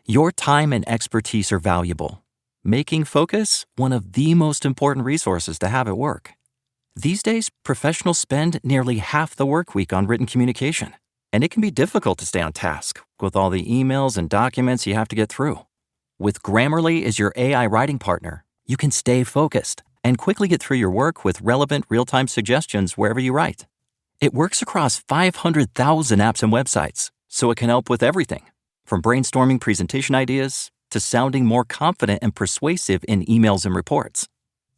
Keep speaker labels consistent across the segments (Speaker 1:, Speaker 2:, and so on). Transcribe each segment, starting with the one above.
Speaker 1: Your time and expertise are valuable, making focus one of the most important resources to have at work. These days, professionals spend nearly half the work week on written communication, and it can be difficult to stay on task with all the emails and documents you have to get through. With Grammarly as your AI writing partner, you can stay focused and quickly get through your work with relevant real-time suggestions wherever you write. It works across 500,000 apps and websites, so it can help with everything, from brainstorming presentation ideas to sounding more confident and persuasive in emails and reports.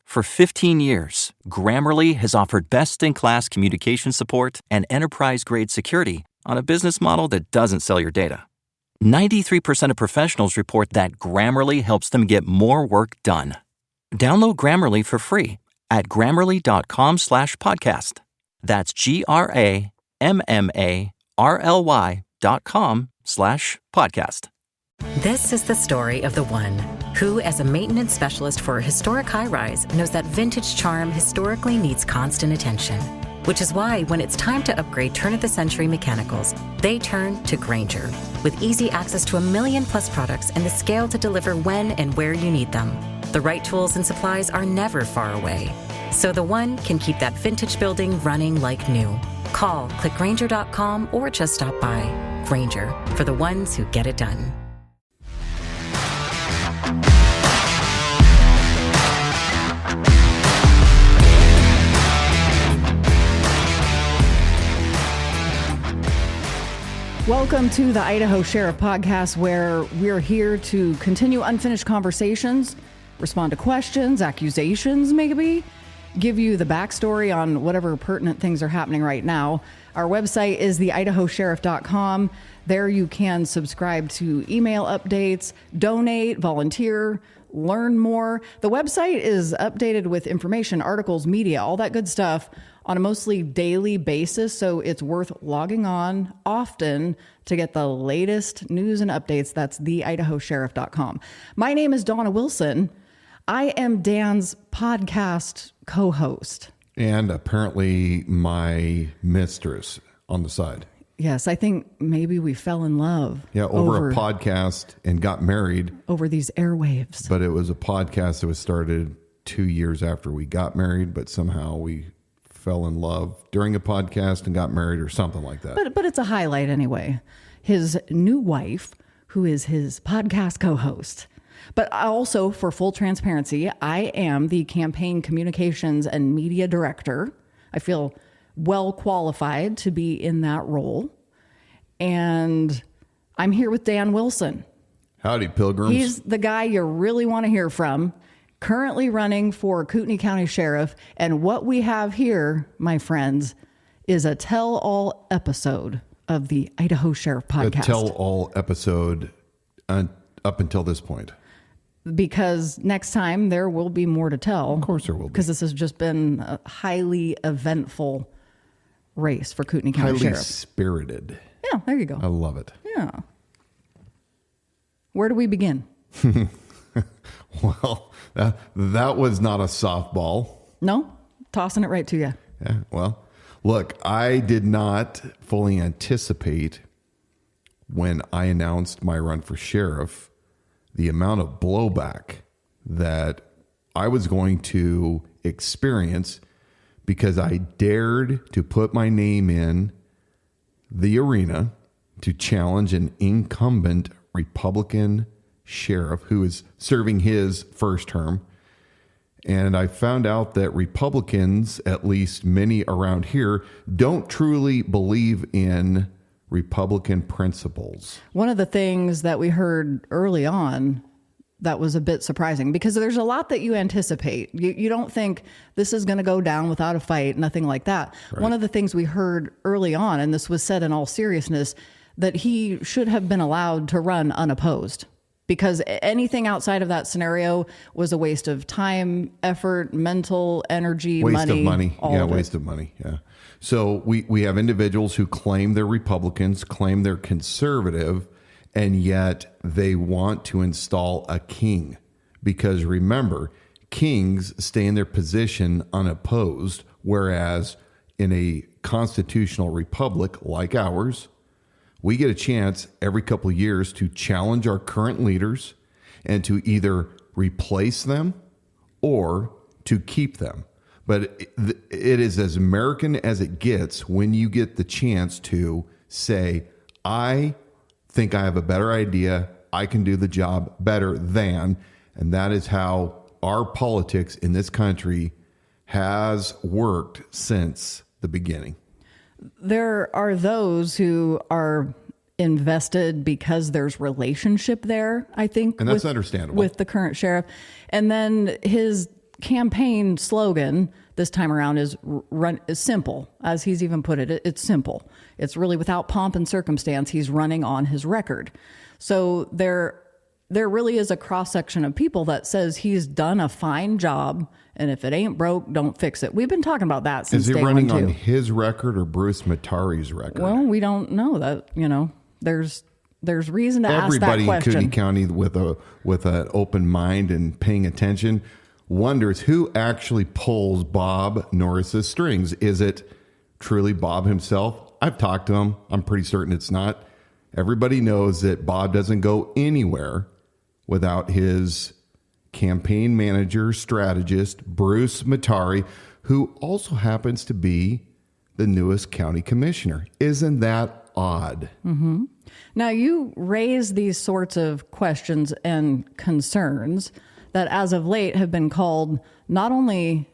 Speaker 1: For 15 years, Grammarly has offered best-in-class communication support and enterprise-grade security on a business model that doesn't sell your data. 93% of professionals report that Grammarly helps them get more work done. Download Grammarly for free at grammarly.com/podcast. That's GRAMMARLY.com/podcast.
Speaker 2: This is the story of the one who, as a maintenance specialist for a historic high-rise, knows that vintage charm historically needs constant attention. Which is why, when it's time to upgrade turn-of-the-century mechanicals, they turn to Grainger. With easy access to 1 million-plus products and the scale to deliver when and where you need them, the right tools and supplies are never far away. So the one can keep that vintage building running like new. Call, click Grainger.com, or just stop by. Grainger, for the ones who get it done.
Speaker 3: Welcome to the Idaho Sheriff Podcast, where we're here to continue unfinished conversations, respond to questions, accusations maybe, give you the backstory on whatever pertinent things are happening right now. Our website is theidahosheriff.com. There you can subscribe to email updates, donate, volunteer, learn more. The website is updated with information, articles, media, all that good stuff on a mostly daily basis, so it's worth logging on often to get the latest news and updates. That's theidahosheriff.com. My name is Dawna Wilson. I am Dan's podcast co-host.
Speaker 4: And apparently my mistress on the side.
Speaker 3: Yes, I think maybe we fell in love.
Speaker 4: Yeah, over a podcast and got married.
Speaker 3: Over these airwaves.
Speaker 4: But it was a podcast that was started 2 years after we got married, but somehow we fell in love during a podcast and got married or something like that.
Speaker 3: But it's a highlight anyway. His new wife, who is his podcast co-host. But also, for full transparency, I am the campaign communications and media director. I feel well qualified to be in that role. And I'm here with Dan Wilson.
Speaker 4: Howdy, pilgrims.
Speaker 3: He's the guy you really want to hear from. Currently running for Kootenai County Sheriff. And what we have here, my friends, is a tell-all episode of the Idaho Sheriff Podcast.
Speaker 4: A tell-all episode up until this point.
Speaker 3: Because next time there will be more to tell.
Speaker 4: Of course there will be.
Speaker 3: Because this has just been a highly eventful race for Kootenai County Sheriff.
Speaker 4: Highly spirited.
Speaker 3: Yeah, there you go.
Speaker 4: I love it.
Speaker 3: Yeah. Where do we begin?
Speaker 4: Well, that was not a softball.
Speaker 3: No? Tossing it right to you.
Speaker 4: Yeah, well, look, I did not fully anticipate when I announced my run for sheriff the amount of blowback that I was going to experience because I dared to put my name in the arena to challenge an incumbent Republican sheriff who is serving his first term. And I found out that Republicans, at least many around here, don't truly believe in Republican principles.
Speaker 3: One of the things that we heard early on that was a bit surprising, because there's a lot that you anticipate. You don't think this is going to go down without a fight, nothing like that. Right. One of the things we heard early on, and this was said in all seriousness, that he should have been allowed to run unopposed. Because anything outside of that scenario was a waste of time, effort, mental energy,
Speaker 4: waste
Speaker 3: money.
Speaker 4: Waste of money.
Speaker 3: Yeah,
Speaker 4: waste of money. Yeah. So we have individuals who claim they're Republicans, claim they're conservative, and yet they want to install a king. Because remember, kings stay in their position unopposed, whereas in a constitutional republic like ours, we get a chance every couple of years to challenge our current leaders and to either replace them or to keep them. But it is as American as it gets when you get the chance to say, I think I have a better idea. I can do the job better than. And that is how our politics in this country has worked since the beginning.
Speaker 3: There are those who are invested because there's relationship there, I think.
Speaker 4: And that's understandable.
Speaker 3: With the current sheriff. And then his campaign slogan this time around is simple, as he's even put it. It's simple. It's really without pomp and circumstance. He's running on his record. So there really is a cross-section of people that says he's done a fine job, and if it ain't broke, don't fix it. We've been talking about that since day one, too.
Speaker 4: Is he running on his record or Bruce Matari's record?
Speaker 3: Well, we don't know that. There's reason to ask that question.
Speaker 4: Everybody in Kootenai County with an open mind and paying attention wonders who actually pulls Bob Norris's strings. Is it truly Bob himself? I've talked to him. I'm pretty certain it's not. Everybody knows that Bob doesn't go anywhere without his campaign manager, strategist, Bruce Matari, who also happens to be the newest county commissioner. Isn't that odd?
Speaker 3: Mm-hmm. Now, you raise these sorts of questions and concerns that as of late have been called not only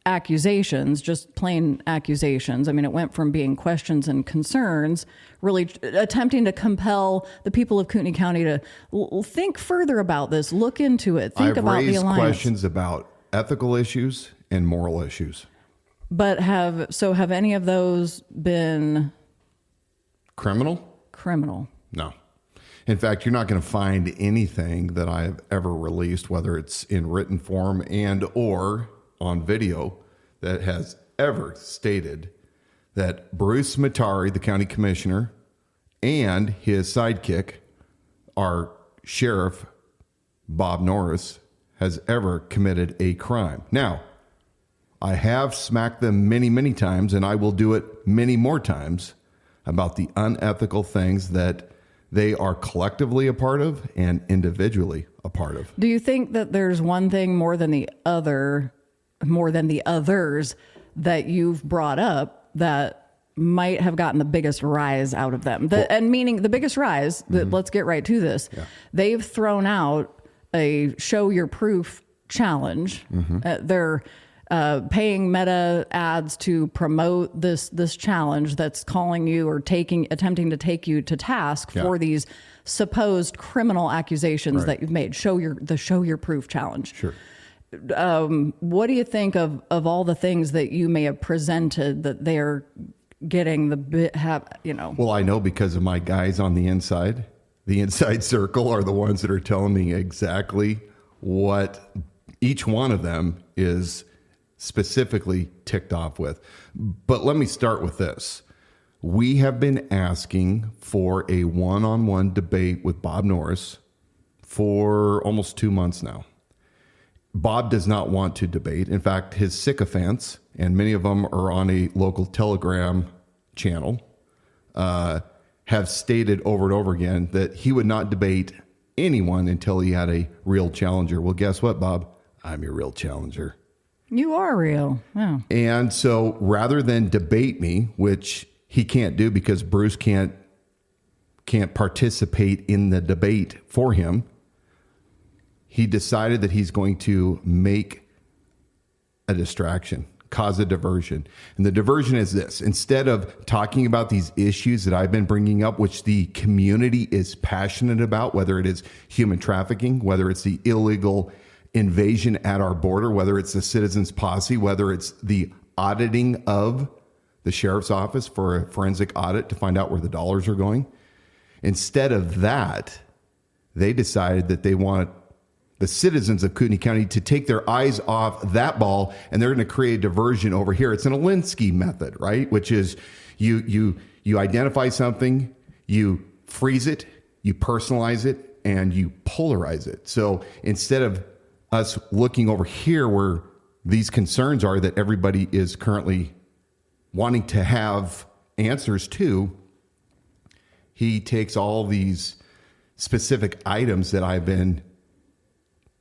Speaker 3: accusations, just plain accusations. I mean, it went from being questions and concerns, really attempting to compel the people of Kootenai County to think further about this, look into it, think about the alliance.
Speaker 4: I've raised questions about ethical issues and moral issues.
Speaker 3: But have any of those been
Speaker 4: criminal?
Speaker 3: Criminal.
Speaker 4: No. In fact, you're not going to find anything that I've ever released, whether it's in written form and or on video, that has ever stated that Bruce Matari, the county commissioner, and his sidekick, our sheriff, Bob Norris, has ever committed a crime. Now, I have smacked them many, many times, and I will do it many more times about the unethical things that they are collectively a part of and individually a part of.
Speaker 3: Do you think that there's one thing more than the others that you've brought up that might have gotten the biggest rise out of them? And meaning the biggest rise, let's get right to this. Yeah. They've thrown out a show your proof challenge. They're paying Meta ads to promote this challenge that's calling you or attempting to take you to task for these supposed criminal accusations that you've made. Show your proof challenge.
Speaker 4: Sure.
Speaker 3: What do you think of all the things that you may have presented that they're getting
Speaker 4: Well, I know because of my guys on the inside. The inside circle are the ones that are telling me exactly what each one of them is specifically ticked off with. But let me start with this. We have been asking for a one-on-one debate with Bob Norris for almost 2 months now. Bob does not want to debate. In fact, his sycophants, and many of them are on a local Telegram channel, have stated over and over again that he would not debate anyone until he had a real challenger. Well, guess what, Bob? I'm your real challenger.
Speaker 3: You are real. Yeah.
Speaker 4: And so rather than debate me, which he can't do because Bruce can't participate in the debate for him, he decided that he's going to make a distraction, cause a diversion. And the diversion is this. Instead of talking about these issues that I've been bringing up, which the community is passionate about, whether it is human trafficking, whether it's the illegal invasion at our border, whether it's the citizens posse, whether it's the auditing of the sheriff's office for a forensic audit to find out where the dollars are going. Instead of that, they decided that they want the citizens of Kootenai County to take their eyes off that ball, and they're going to create a diversion over here. It's an Alinsky method, right? Which is you identify something, you freeze it, you personalize it, and you polarize it. So instead of us looking over here where these concerns are that everybody is currently wanting to have answers to, he takes all these specific items that I've been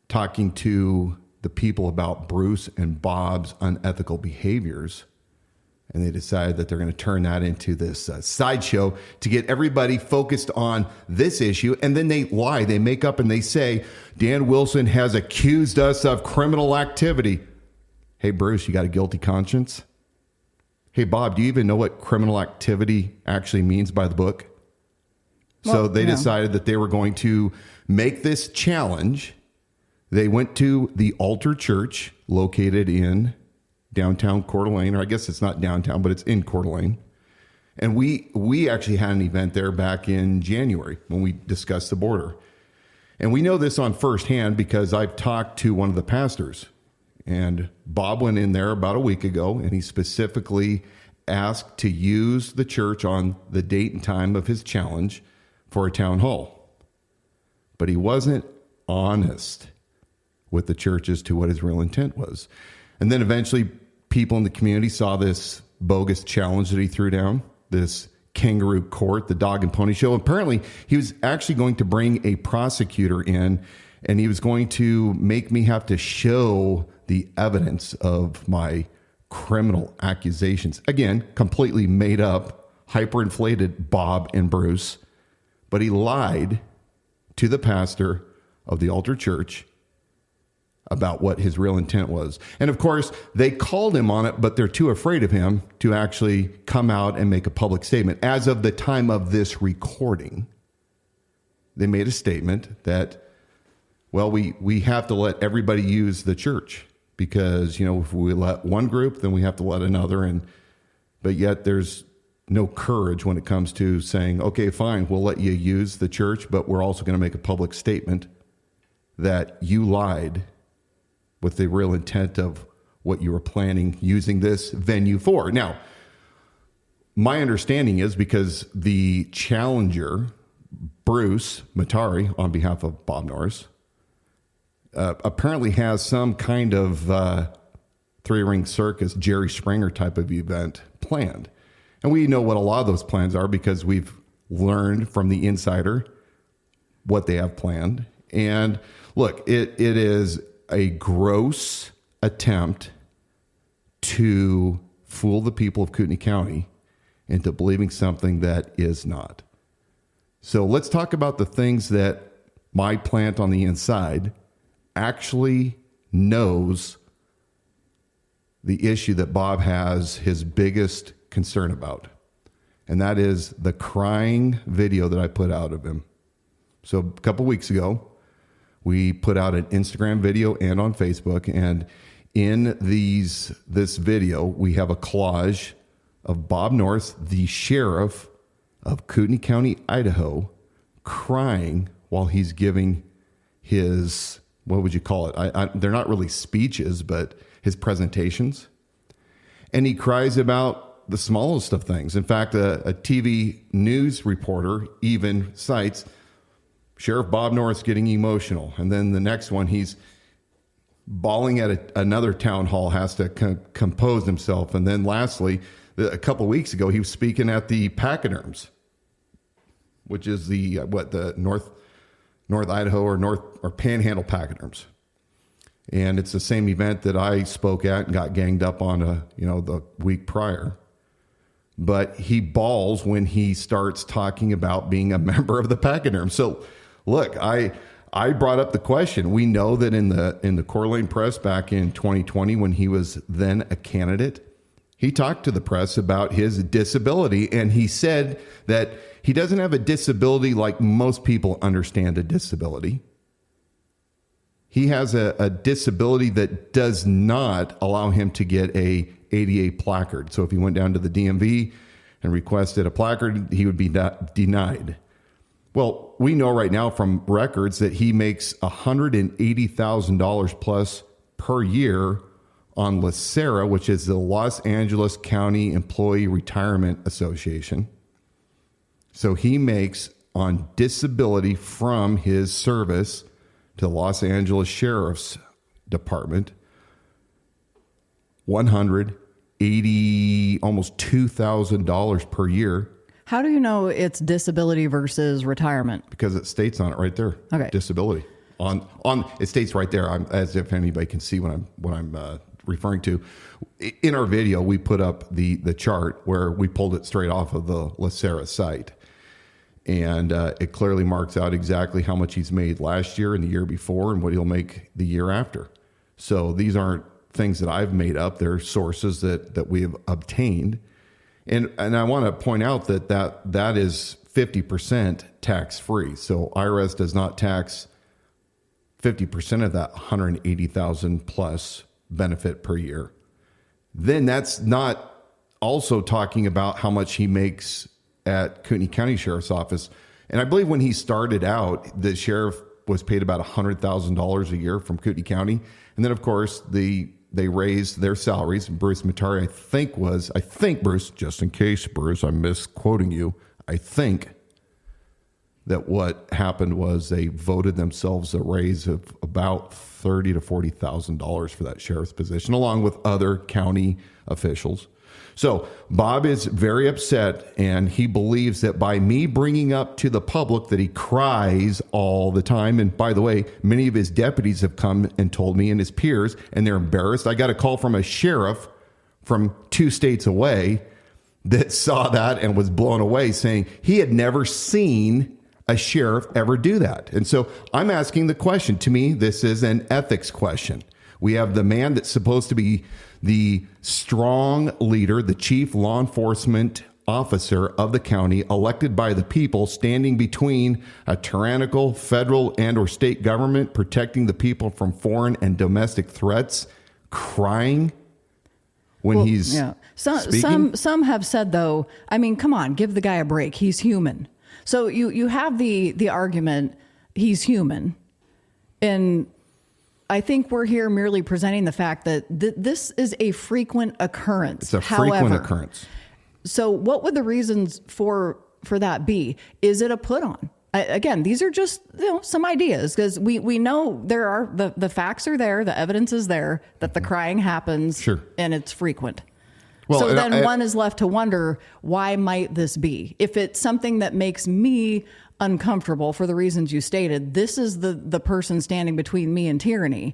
Speaker 4: talking to the people about Bruce and Bob's unethical behaviors, and they decide that they're going to turn that into this sideshow to get everybody focused on this issue. And then they lie. They make up and they say, Dan Wilson has accused us of criminal activity. Hey, Bruce, you got a guilty conscience? Hey, Bob, do you even know what criminal activity actually means by the book? So they decided that they were going to make this challenge. They went to the Altar Church located in downtown Coeur d'Alene, or I guess it's not downtown, but it's in Coeur d'Alene. And we actually had an event there back in January when we discussed the border. And we know this on firsthand because I've talked to one of the pastors. And Bob went in there about a week ago, and he specifically asked to use the church on the date and time of his challenge for a town hall. But he wasn't honest with the church as to what his real intent was. And then eventually people in the community saw this bogus challenge that he threw down, this kangaroo court, the dog and pony show. Apparently he was actually going to bring a prosecutor in, and he was going to make me have to show the evidence of my criminal accusations. Again, completely made up, hyperinflated Bob and Bruce. But he lied to the pastor of the Altar Church about what his real intent was. And of course, they called him on it, but they're too afraid of him to actually come out and make a public statement. As of the time of this recording, they made a statement that, well, we have to let everybody use the church because, if we let one group, then we have to let another. But yet there's no courage when it comes to saying, okay, fine, we'll let you use the church, but we're also going to make a public statement that you lied with the real intent of what you were planning using this venue for. Now, my understanding is because the challenger, Bruce Matari, on behalf of Bob Norris, apparently has some kind of three-ring circus, Jerry Springer type of event planned. And we know what a lot of those plans are because we've learned from the insider what they have planned. And look, it is a gross attempt to fool the people of Kootenai County into believing something that is not. So let's talk about the things that my plant on the inside actually knows the issue that Bob has his biggest concern about. And that is the crying video that I put out of him. So a couple weeks ago, we put out an Instagram video and on Facebook. And in this video, we have a collage of Bob Norris, the sheriff of Kootenai County, Idaho, crying while he's giving his, what would you call it? They're not really speeches, but his presentations. And he cries about the smallest of things. In fact, a TV news reporter even cites Sheriff Bob Norris getting emotional. And then the next one, he's bawling at another town hall, has to compose himself. And then lastly, a couple of weeks ago, he was speaking at the Pachyderms, which is the North Idaho or Panhandle Pachyderms. And it's the same event that I spoke at and got ganged up on the week prior. But he bawls when he starts talking about being a member of the Pachyderm. So look, I brought up the question. We know that in the Coeur d'Alene Press back in 2020, when he was then a candidate, he talked to the press about his disability, and he said that he doesn't have a disability like most people understand a disability. He has a disability that does not allow him to get a ADA placard. So if he went down to the DMV and requested a placard, he would be denied. Well, we know right now from records that he makes $180,000 plus per year on LACERA, which is the Los Angeles County Employee Retirement Association. So he makes on disability from his service to the Los Angeles Sheriff's Department, $180, almost $2,000 per year.
Speaker 3: How do you know it's disability versus retirement?
Speaker 4: Because it states on it right there.
Speaker 3: Okay.
Speaker 4: Disability. On it states right there. As if anybody can see what I'm referring to. In our video, we put up the chart where we pulled it straight off of the Lacera site. And it clearly marks out exactly how much he's made last year and the year before and what he'll make the year after. So these aren't things that I've made up. They're sources that we have obtained. And I want to point out that is 50% tax-free. So IRS does not tax 50% of that $180,000 plus benefit per year. Then that's not also talking about how much he makes at Kootenai County Sheriff's Office. And I believe when he started out, the sheriff was paid about $100,000 a year from Kootenai County. And then, of course, they raised their salaries. Bruce Matari, I think, Bruce, just in case, Bruce, I'm misquoting you, I think that what happened was they voted themselves a raise of about $30,000 to $40,000 for that sheriff's position, along with other county officials. So Bob is very upset, and he believes that by me bringing up to the public that he cries all the time, and by the way, many of his deputies have come and told me, and his peers, and they're embarrassed. I got a call from a sheriff from 2 states away that saw that and was blown away, saying he had never seen a sheriff ever do that. And so I'm asking the question. To me, this is an ethics question. We have the man that's supposed to be the strong leader, the chief law enforcement officer of the county, elected by the people, standing between a tyrannical federal and or state government, protecting the people from foreign and domestic threats, crying when he's speaking.
Speaker 3: Some have said, though, I mean, come on, give the guy a break. He's human. So you have the argument, he's human. And I think we're here merely presenting the fact that this is a frequent occurrence.
Speaker 4: It's a frequent occurrence.
Speaker 3: So what would the reasons for that be? Is it a put on? Again, these are just some ideas, because we know there are the facts are there, the evidence is there that the crying happens.
Speaker 4: Sure.
Speaker 3: And it's frequent.
Speaker 4: Well,
Speaker 3: so then one is left to wonder, why might this be? If it's something that makes me uncomfortable for the reasons you stated, this is the person standing between me and tyranny.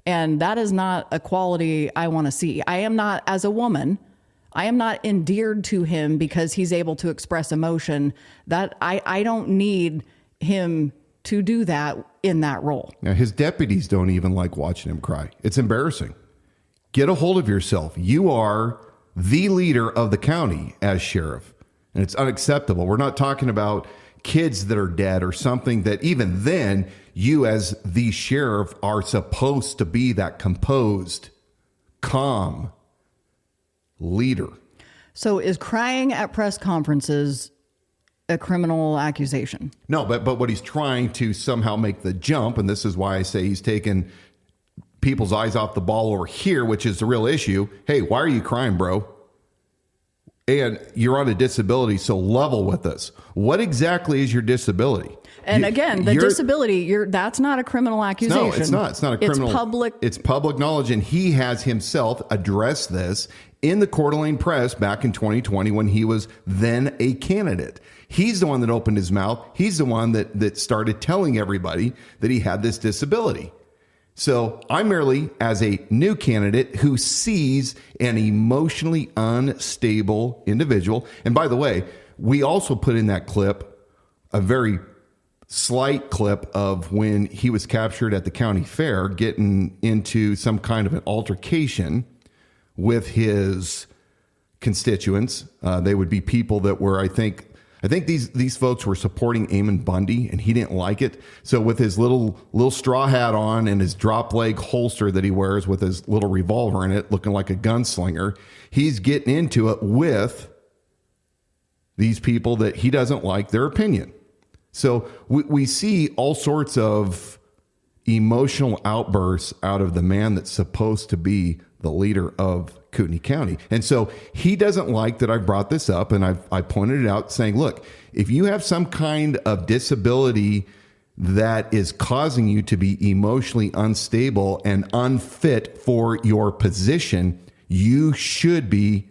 Speaker 3: And that is not a quality I want to see. I am not, as a woman, I am not endeared to him because he's able to express emotion. That I don't need him to do that in that role.
Speaker 4: Now, his deputies don't even like watching him cry. It's embarrassing. Get a hold of yourself. You are the leader of the county as sheriff, and it's unacceptable. We're not talking about kids that are dead or something that even then you as the sheriff are supposed to be that composed, calm leader.
Speaker 3: So is crying at press conferences a criminal accusation?
Speaker 4: No, but what he's trying to somehow make the jump, and this is why I say he's taken people's eyes off the ball over here, which is the real issue. Hey, why are you crying, bro? And you're on a disability, so level with us. What exactly is your disability?
Speaker 3: And again, the disability, that's not a criminal accusation.
Speaker 4: No, it's not. It's not a criminal. It's public knowledge, and he has himself addressed this in the Coeur d'Alene Press back in 2020 when he was then a candidate. He's the one that opened his mouth. He's the one that started telling everybody that he had this disability. So I'm merely, as a new candidate who sees an emotionally unstable individual. And by the way, we also put in that clip a very slight clip of when he was captured at the county fair getting into some kind of an altercation with his constituents. They would be people that were, I think these folks were supporting Eamon Bundy, and he didn't like it. So with his little straw hat on and his drop leg holster that he wears with his little revolver in it, looking like a gunslinger, he's getting into it with these people that he doesn't like their opinion. So we see all sorts of emotional outbursts out of the man that's supposed to be the leader of Kootenai County. And so he doesn't like that I brought this up, and I pointed it out saying, look, if you have some kind of disability that is causing you to be emotionally unstable and unfit for your position, you should be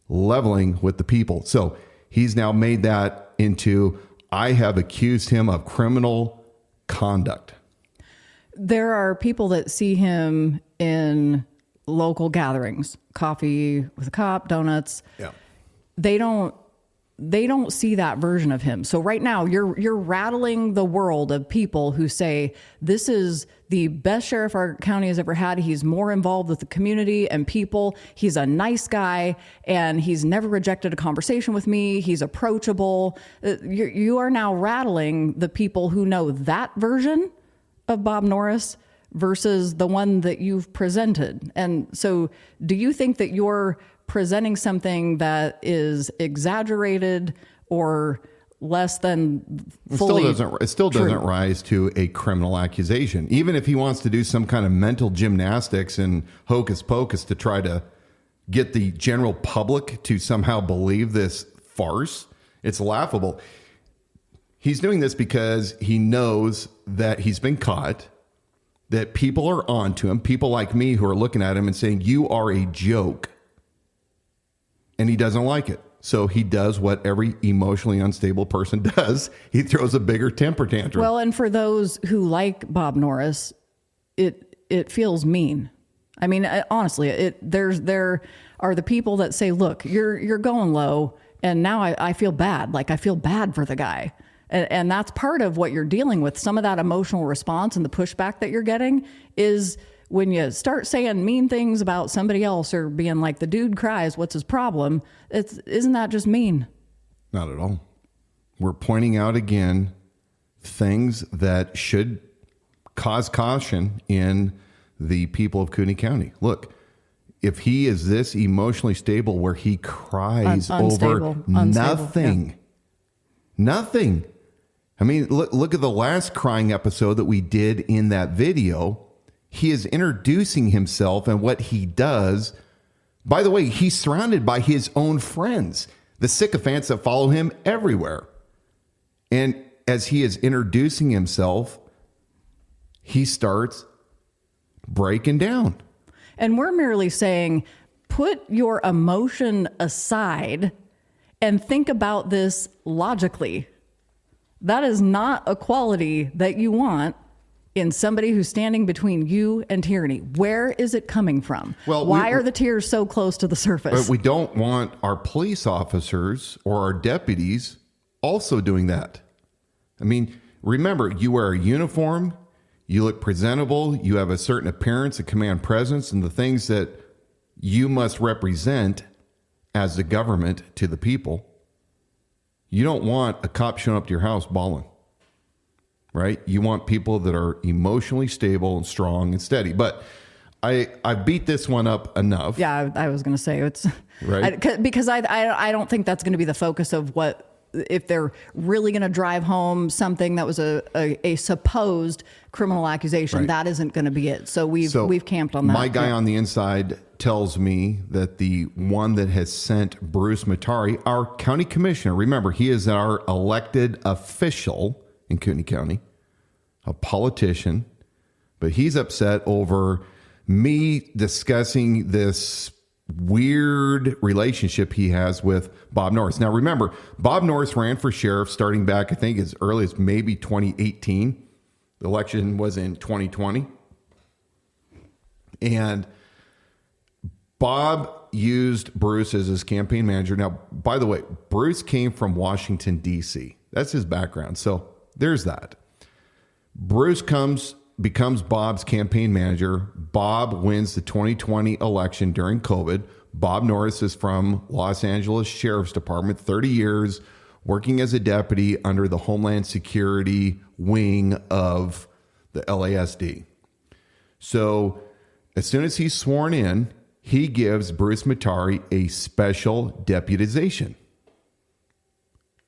Speaker 4: leveling with the people. So he's now made that into, I have accused him of criminal conduct.
Speaker 3: There are people that see him in local gatherings, coffee with a cop, donuts.
Speaker 4: Yeah.
Speaker 3: They don't see that version of him. So right now you're rattling the world of people who say, this is the best sheriff our county has ever had. He's more involved with the community and people. He's a nice guy and he's never rejected a conversation with me. He's approachable. You are now rattling the people who know that version of Bob Norris versus the one that you've presented. And so do you think that you're presenting something that is exaggerated or less than fully
Speaker 4: it still doesn't rise to a criminal accusation? Even if he wants to do some kind of mental gymnastics and hocus pocus to try to get the general public to somehow believe this farce, it's laughable. He's doing this because he knows that he's been caught, that people are on to him, people like me who are looking at him and saying, you are a joke. And he doesn't like it. So he does what every emotionally unstable person does. He throws a bigger temper tantrum.
Speaker 3: Well, and for those who like Bob Norris, it feels mean. I mean, honestly, there are the people that say, look, you're going low, and now I feel bad. Like, I feel bad for the guy. And that's part of what you're dealing with. Some of that emotional response and the pushback that you're getting is when you start saying mean things about somebody else or being like, the dude cries, what's his problem? Isn't that just mean?
Speaker 4: Not at all. We're pointing out again things that should cause caution in the people of Cooney County. Look, if he is this emotionally stable where he cries over nothing, nothing. I mean, look at the last crying episode that we did in that video. He is introducing himself and what he does. By the way, he's surrounded by his own friends, the sycophants that follow him everywhere. And as he is introducing himself, he starts breaking down.
Speaker 3: And we're merely saying, put your emotion aside and think about this logically. That is not a quality that you want in somebody who's standing between you and tyranny. Where is it coming from?
Speaker 4: Well,
Speaker 3: why are the tears so close to the surface?
Speaker 4: We don't want our police officers or our deputies also doing that. I mean, remember, you wear a uniform, you look presentable, you have a certain appearance, a command presence, and the things that you must represent as the government to the people. You don't want a cop showing up to your house bawling, right? You want people that are emotionally stable and strong and steady. But I beat this one up enough.
Speaker 3: Yeah, I was going to say it's
Speaker 4: right
Speaker 3: because I don't think that's going to be the focus of what, if they're really going to drive home something that was a supposed criminal accusation. Right. That isn't going to be it. So we've camped on that.
Speaker 4: My guy on the inside tells me that the one that has sent Bruce Matari, our county commissioner, remember, he is our elected official in Cooney County, a politician, but he's upset over me discussing this weird relationship he has with Bob Norris. Now, remember, Bob Norris ran for sheriff starting back, I think, as early as maybe 2018. The election was in 2020. And Bob used Bruce as his campaign manager. Now, by the way, Bruce came from Washington, D.C. That's his background. So there's that. Bruce becomes Bob's campaign manager. Bob wins the 2020 election during COVID. Bob Norris is from Los Angeles Sheriff's Department, 30 years, working as a deputy under the Homeland Security wing of the LASD. So as soon as he's sworn in, he gives Bruce Matari a special deputization.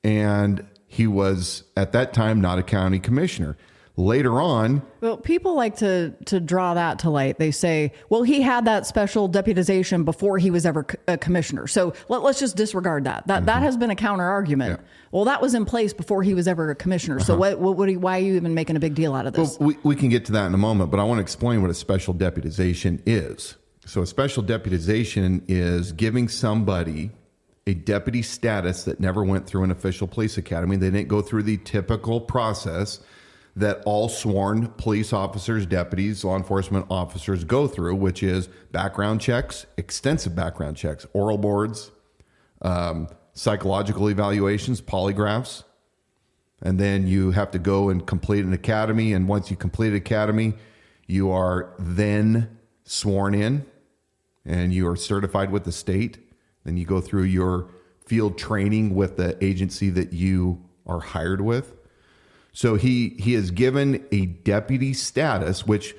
Speaker 4: And he was, at that time, not a county commissioner. Later on...
Speaker 3: Well, people like to draw that to light. They say, well, he had that special deputization before he was ever a commissioner. So let's just disregard that. That has been a counter argument. Yeah. Well, that was in place before he was ever a commissioner. So why are you even making a big deal out of this?
Speaker 4: Well, we can get to that in a moment, but I want to explain what a special deputization is. So a special deputization is giving somebody a deputy status that never went through an official police academy. They didn't go through the typical process that all sworn police officers, deputies, law enforcement officers go through, which is background checks, extensive background checks, oral boards, psychological evaluations, polygraphs. And then you have to go and complete an academy. And once you complete academy, you are then sworn in and you are certified with the state. Then you go through your field training with the agency that you are hired with. So he is given a deputy status, which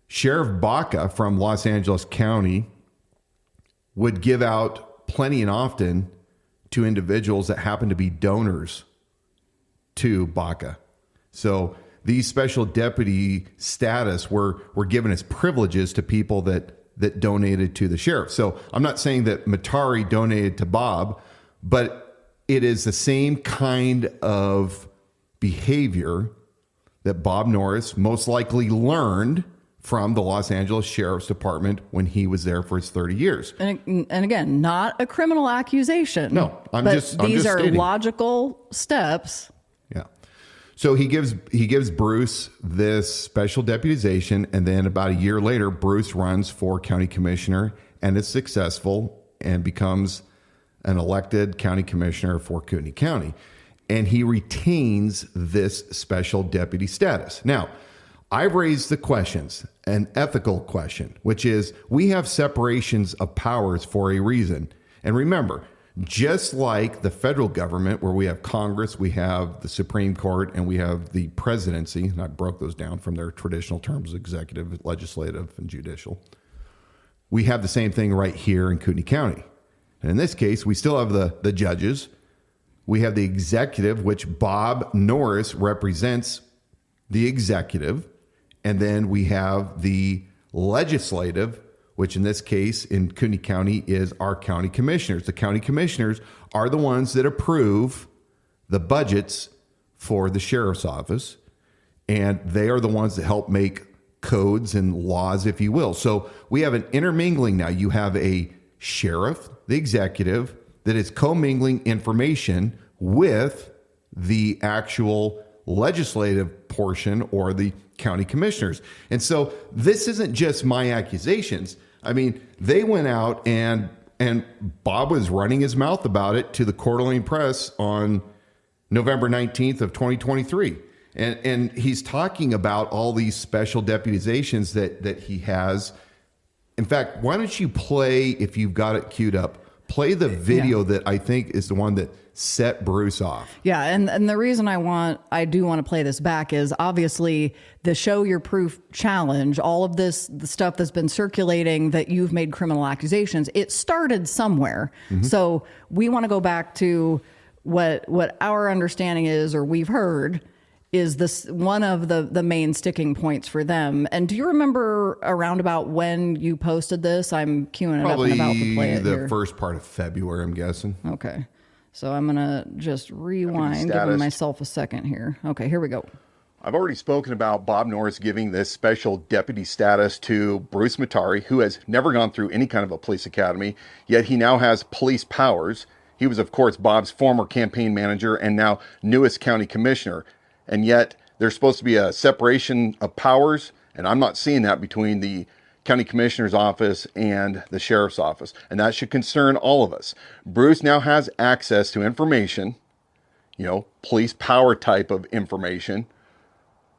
Speaker 4: Sheriff Baca from Los Angeles County would give out plenty and often to individuals that happen to be donors to Baca. So these special deputy status were given as privileges to people that donated to the sheriff. So I'm not saying that Matari donated to Bob, but it is the same kind of behavior that Bob Norris most likely learned from the Los Angeles Sheriff's Department when he was there for his 30 years.
Speaker 3: And again, not a criminal accusation.
Speaker 4: No,
Speaker 3: these are
Speaker 4: stating.
Speaker 3: Logical steps.
Speaker 4: Yeah. So he gives Bruce this special deputization, and then about a year later, Bruce runs for county commissioner and is successful and becomes an elected county commissioner for Kootenai County. And he retains this special deputy status. Now, I've raised the questions, an ethical question, which is we have separations of powers for a reason. And remember, just like the federal government, where we have Congress, we have the Supreme Court, and we have the presidency, and I broke those down from their traditional terms, executive, legislative, and judicial. We have the same thing right here in Kootenai County. And in this case, we still have the judges. We have the executive, which Bob Norris represents the executive. And then we have the legislative, which in this case in Kootenai County is our county commissioners. The county commissioners are the ones that approve the budgets for the sheriff's office. And they are the ones that help make codes and laws, if you will. So we have an intermingling now. You have a sheriff, the executive, that is commingling information with the actual legislative portion or the county commissioners. And so this isn't just my accusations. I mean, they went out and Bob was running his mouth about it to the Coeur d'Alene Press on November 19th of 2023. And he's talking about all these special deputizations that he has. In fact, why don't you play, if you've got it queued up, play the video that I think is the one that set Bruce off.
Speaker 3: Yeah, and the reason I do want to play this back is obviously the Show Your Proof challenge, all of this, the stuff that's been circulating that you've made criminal accusations, it started somewhere. Mm-hmm. So we want to go back to what our understanding is, or we've heard, is this one of the main sticking points for them. And do you remember around about when you posted this? I'm queuing it up and about to play it
Speaker 4: the
Speaker 3: here.
Speaker 4: First part of February, I'm guessing.
Speaker 3: Okay. So I'm going to just rewind, giving myself a second here. Okay, here we go.
Speaker 5: I've already spoken about Bob Norris giving this special deputy status to Bruce Matari, who has never gone through any kind of a police academy, yet he now has police powers. He was, of course, Bob's former campaign manager and now newest county commissioner. And yet there's supposed to be a separation of powers, and I'm not seeing that between the county commissioner's office and the sheriff's office. And that should concern all of us. Bruce now has access to information, police power type of information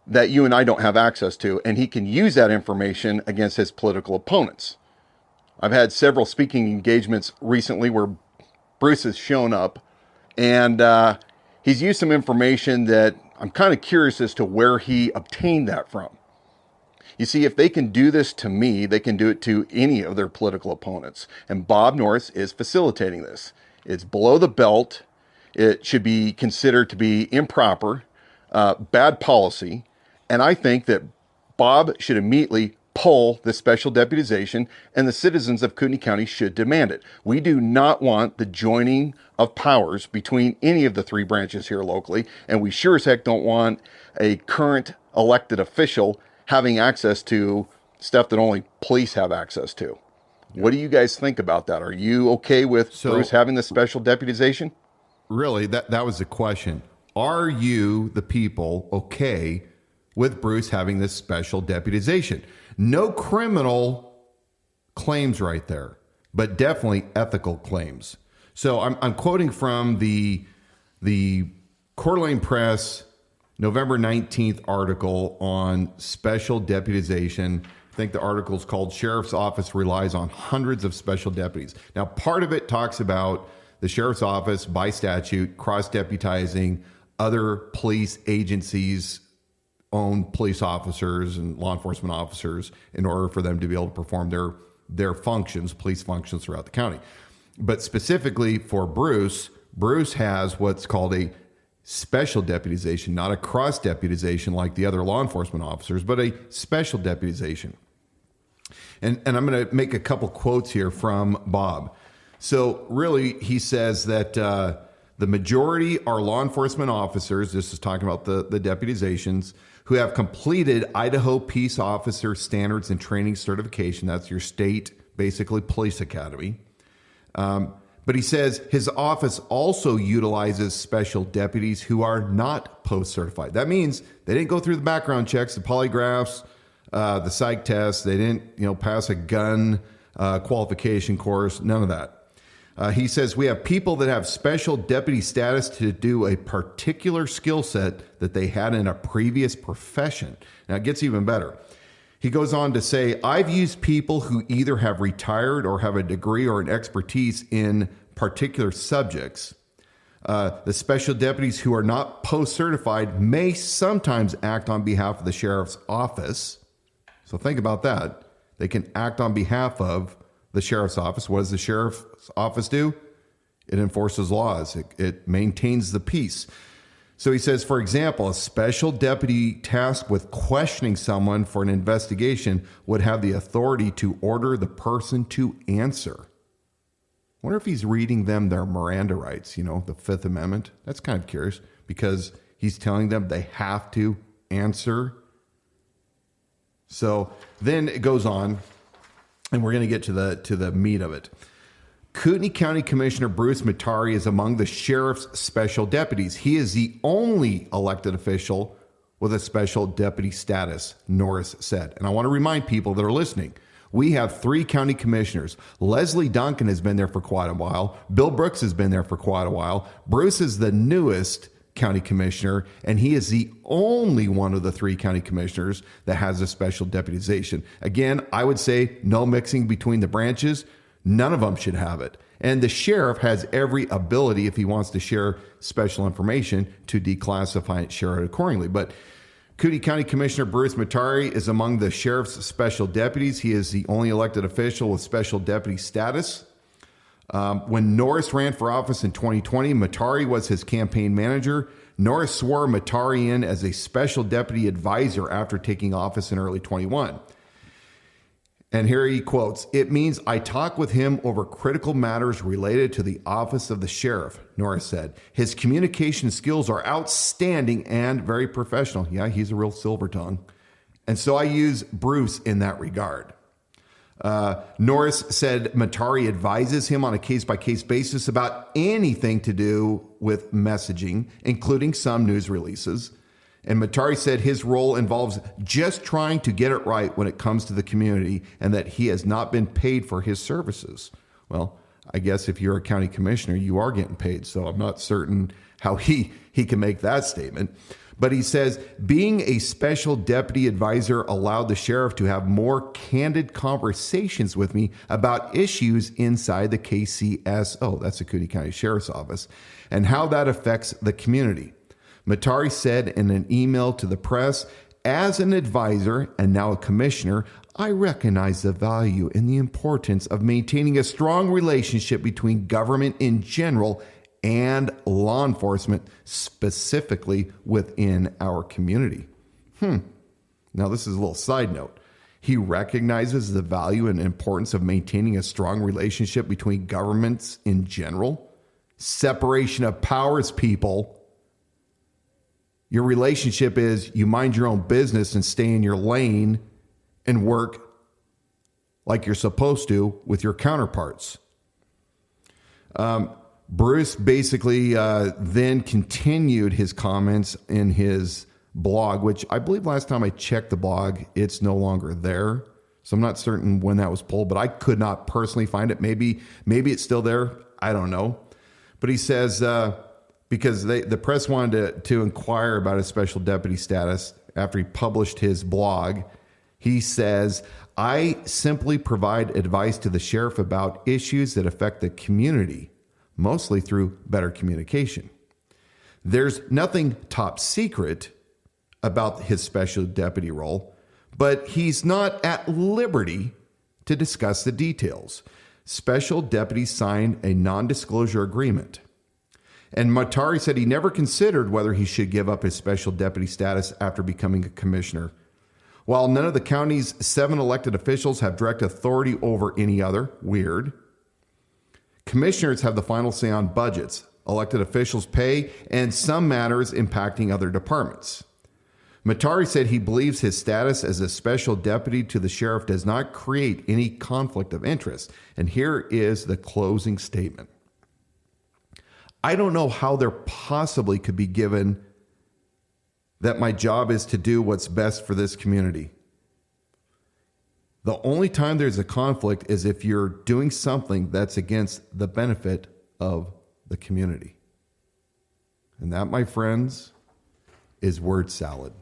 Speaker 5: that you and I don't have access to. And he can use that information against his political opponents. I've had several speaking engagements recently where Bruce has shown up and he's used some information that I'm kind of curious as to where he obtained that from. You see, if they can do this to me, they can do it to any of their political opponents. And Bob Norris is facilitating this. It's below the belt. It should be considered to be improper, bad policy. And I think that Bob should immediately pull the special deputization, and the citizens of Kootenai County should demand it. We do not want the joining of powers between any of the three branches here locally, and we sure as heck don't want a current elected official having access to stuff that only police have access to. What do you guys think about that? Are you okay with
Speaker 4: So-
Speaker 5: Bruce having the special deputization?
Speaker 4: Really, that was the question. Are you, the people, okay with Bruce having this special deputization? No criminal claims right there, but definitely ethical claims. So I'm quoting from the Coeur d'Alene Press November 19th article on special deputization. I think the article is called "Sheriff's Office Relies on Hundreds of Special Deputies." Now, part of it talks about the Sheriff's Office, by statute, cross-deputizing other police agencies' own police officers and law enforcement officers in order for them to be able to perform their functions, police functions throughout the county. But specifically for Bruce has what's called a special deputization, not a cross-deputization like the other law enforcement officers, but a special deputization. And I'm going to make a couple quotes here from Bob. So really, he says that the majority are law enforcement officers, this is talking about the deputizations, who have completed Idaho Peace Officer Standards and Training Certification. That's your state, basically, police academy. But he says his office also utilizes special deputies who are not post-certified. That means they didn't go through the background checks, the polygraphs, the psych tests. They didn't, pass a gun qualification course. None of that. He says we have people that have special deputy status to do a particular skill set that they had in a previous profession. Now it gets even better. He goes on to say, I've used people who either have retired or have a degree or an expertise in particular subjects. The special deputies who are not post-certified may sometimes act on behalf of the sheriff's office. So think about that. They can act on behalf of the sheriff's office. What does the sheriff's office do? It enforces laws. It maintains the peace. So he says, for example, a special deputy tasked with questioning someone for an investigation would have the authority to order the person to answer. I wonder if he's reading them their Miranda rights, the Fifth Amendment. That's kind of curious because he's telling them they have to answer. So then it goes on, and we're going to get to the meat of it. Kootenai County Commissioner Bruce Matari is among the sheriff's special deputies. He is the only elected official with a special deputy status, Norris said. And I want to remind people that are listening, we have 3 county commissioners. Leslie Duncan has been there for quite a while. Bill Brooks has been there for quite a while. Bruce is the newest county commissioner, and he is the only one of the 3 county commissioners that has a special deputization. Again, I would say no mixing between the branches. None of them should have it. And the sheriff has every ability, if he wants to share special information, to declassify it, share it accordingly. But Kootenai County Commissioner Bruce Matari is among the sheriff's special deputies. He is the only elected official with special deputy status. When Norris ran for office in 2020, Matari was his campaign manager. Norris swore Matari in as a special deputy advisor after taking office in early 21. And here he quotes, "It means I talk with him over critical matters related to the office of the sheriff," Norris said. "His communication skills are outstanding and very professional." Yeah, he's a real silver tongue. And so I use Bruce in that regard. Norris said Matari advises him on a case-by-case basis about anything to do with messaging, including some news releases. And Matari said his role involves just trying to get it right when it comes to the community and that he has not been paid for his services. Well, I guess if you're a county commissioner, you are getting paid. So I'm not certain how he can make that statement. But he says being a special deputy advisor allowed the sheriff to have more candid conversations with me about issues inside the KCSO, that's the Kootenai County Sheriff's Office, and how that affects the community. Matari said in an email to the press, "As an advisor and now a commissioner, I recognize the value and the importance of maintaining a strong relationship between government in general and law enforcement, specifically within our community." Now, this is a little side note. He recognizes the value and importance of maintaining a strong relationship between governments in general. Separation of powers, people. Your relationship is you mind your own business and stay in your lane and work like you're supposed to with your counterparts. Bruce basically then continued his comments in his blog, which I believe last time I checked the blog, it's no longer there. So I'm not certain when that was pulled, but I could not personally find it. Maybe it's still there. I don't know. But he says, because the press wanted to inquire about his special deputy status after he published his blog, he says, I simply provide advice to the sheriff about issues that affect the community, mostly through better communication. There's nothing top secret about his special deputy role, but he's not at liberty to discuss the details. Special deputies signed a non-disclosure agreement. And Matari said he never considered whether he should give up his special deputy status after becoming a commissioner. While none of the county's 7 elected officials have direct authority over any other, weird, commissioners have the final say on budgets, elected officials' pay, and some matters impacting other departments. Matari said he believes his status as a special deputy to the sheriff does not create any conflict of interest. And here is the closing statement. I don't know how there possibly could be given that my job is to do what's best for this community. The only time there's a conflict is if you're doing something that's against the benefit of the community. And that, my friends, is word salad.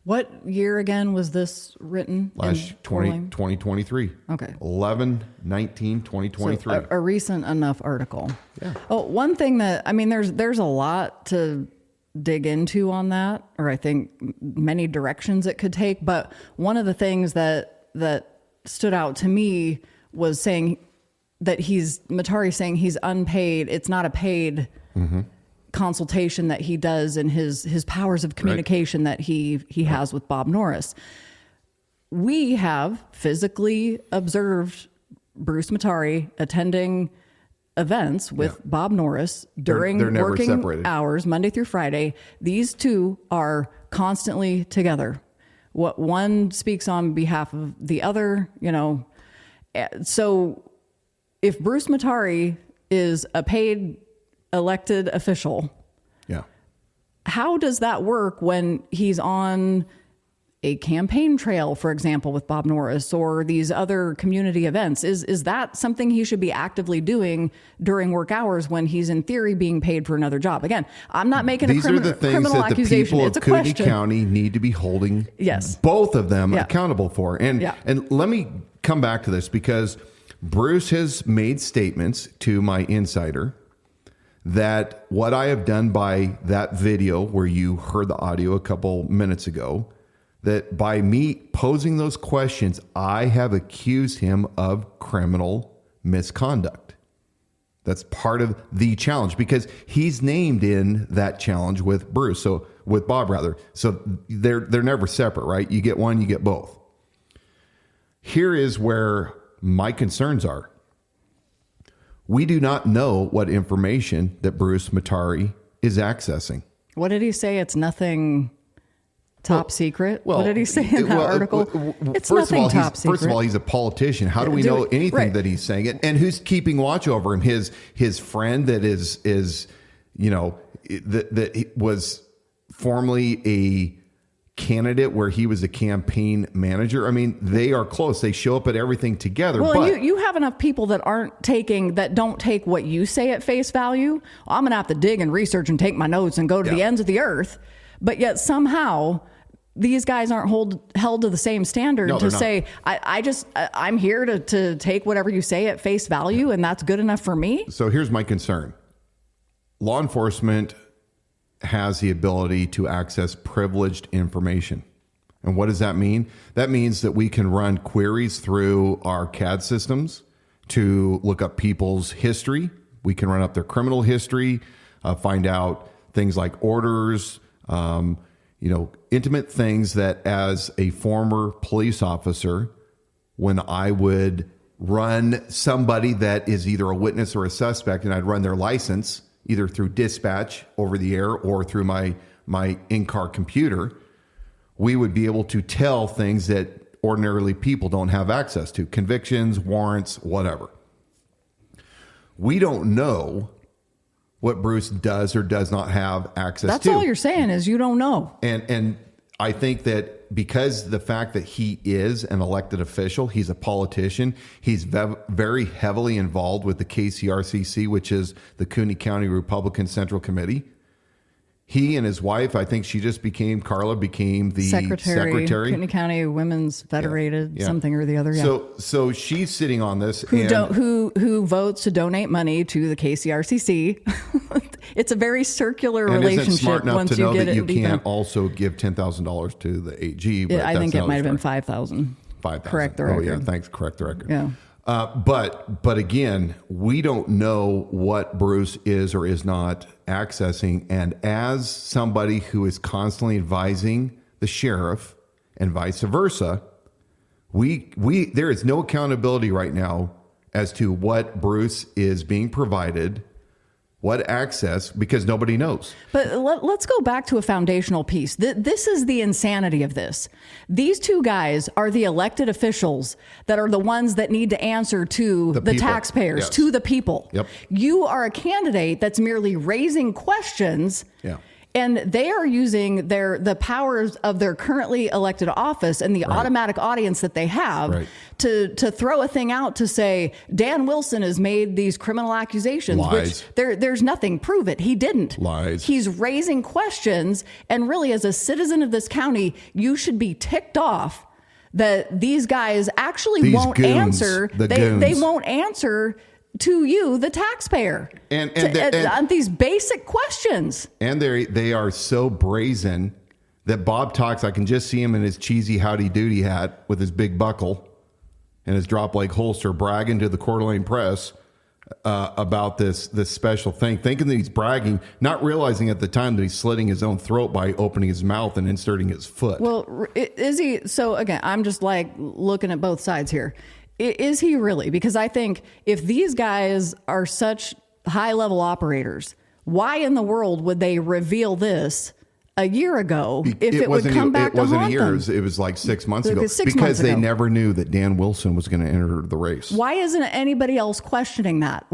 Speaker 3: What year again was this written?
Speaker 4: Last 2023.
Speaker 3: Okay.
Speaker 4: 11/19/2023.
Speaker 3: So a recent enough article.
Speaker 4: Yeah.
Speaker 3: Oh, one thing that, I mean, there's a lot to dig into on that, or I think many directions it could take. But one of the things that stood out to me was saying that Matari saying he's unpaid. It's not a paid consultation that he does in his powers of communication that he has with Bob Norris. We have physically observed Bruce Matari attending events with Bob Norris during
Speaker 4: they're never
Speaker 3: working
Speaker 4: separated.
Speaker 3: hours, Monday through Friday. These two are constantly together. What one speaks on behalf of the other, you know. So if Bruce Matari is a paid elected official, how does that work when he's on a campaign trail, for example, with Bob Norris or these other community events? Is that something he should be actively doing during work hours when he's in theory being paid for another job? Again, I'm not making a criminal accusation.
Speaker 4: These are the things that the people
Speaker 3: it's
Speaker 4: of
Speaker 3: a
Speaker 4: Kootenai
Speaker 3: question.
Speaker 4: County need to be holding both of them accountable for. And let me come back to this, because Bruce has made statements to my insider that what I have done by that video where you heard the audio a couple minutes ago, that by me posing those questions, I have accused him of criminal misconduct. That's part of the challenge, because he's named in that challenge with Bruce, so with Bob rather. So they're never separate, right? You get one, you get both. Here is where my concerns are. We do not know what information that Bruce Matari is accessing.
Speaker 3: What did he say? It's nothing top secret? What did he say in that article? It's nothing top secret.
Speaker 4: First of all, he's a politician. How do we know anything that he's saying? And who's keeping watch over him? His friend that is that was formerly a candidate where he was a campaign manager. I mean, they are close. They show up at everything together.
Speaker 3: Well,
Speaker 4: but
Speaker 3: you have enough people that don't take what you say at face value. I'm going to have to dig and research and take my notes and go to the ends of the earth. But yet somehow these guys aren't held to the same standard to say, I'm here to take whatever you say at face value, and that's good enough for me.
Speaker 4: So here's my concern. Law enforcement has the ability to access privileged information. And what does that mean? That means that we can run queries through our CAD systems to look up people's history. We can run up their criminal history, find out things like orders, intimate things that as a former police officer, when I would run somebody that is either a witness or a suspect, and I'd run their license either through dispatch over the air or through my in-car computer, we would be able to tell things that, ordinarily people don't have access to: convictions, warrants, whatever. We don't know what Bruce does or does not have access
Speaker 3: That's
Speaker 4: to.
Speaker 3: all you're saying is you don't know.
Speaker 4: And I think that because the fact that he is an elected official, he's a politician, he's very heavily involved with the KCRCC, which is the Cooney County Republican Central Committee. He and his wife, I think Carla became the secretary.
Speaker 3: Cooney County Women's Federated, something or the other. Yeah.
Speaker 4: So she's sitting on this.
Speaker 3: Who votes to donate money to the KCRCC? It's a very circular
Speaker 4: and
Speaker 3: relationship.
Speaker 4: Isn't smart enough
Speaker 3: once
Speaker 4: to know
Speaker 3: you get
Speaker 4: that you
Speaker 3: it
Speaker 4: can't also give $10,000 to the AG. But
Speaker 3: I think it might have been 5,000.
Speaker 4: 5,000.
Speaker 3: Correct the record.
Speaker 4: Oh yeah, thanks. Correct the record.
Speaker 3: Yeah.
Speaker 4: But again, we don't know what Bruce is or is not accessing. And as somebody who is constantly advising the sheriff and vice versa, there is no accountability right now as to what Bruce is being provided, what access, because nobody knows.
Speaker 3: But let's go back to a foundational piece. This is the insanity of this. These two guys are the elected officials that are the ones that need to answer to the taxpayers,
Speaker 4: yes.
Speaker 3: to the people.
Speaker 4: Yep.
Speaker 3: You are a candidate that's merely raising questions.
Speaker 4: Yeah.
Speaker 3: And they are using the powers of their currently elected office and the automatic audience that they have to throw a thing out to say, Dan Wilson has made these criminal accusations,
Speaker 4: Lies.
Speaker 3: which there's nothing. Prove it. He didn't.
Speaker 4: Lies.
Speaker 3: He's raising questions. And really, as a citizen of this county, you should be ticked off that these guys actually won't answer. They won't answer to you, the taxpayer, on these basic questions.
Speaker 4: And they are so brazen that Bob talks. I can just see him in his cheesy howdy doody hat with his big buckle and his drop leg holster, bragging to the Coeur d'Alene Press about this special thing, thinking that he's bragging, not realizing at the time that he's slitting his own throat by opening his mouth and inserting his foot.
Speaker 3: Well, is he? So again, I'm just like looking at both sides here. Is he really? Because I think if these guys are such high-level operators, why in the world would they reveal this a year ago if it would come back to haunt them?
Speaker 4: It wasn't a year. It was like 6 months ago. Because they never knew that Dan Wilson was going to enter the race.
Speaker 3: Why isn't anybody else questioning that?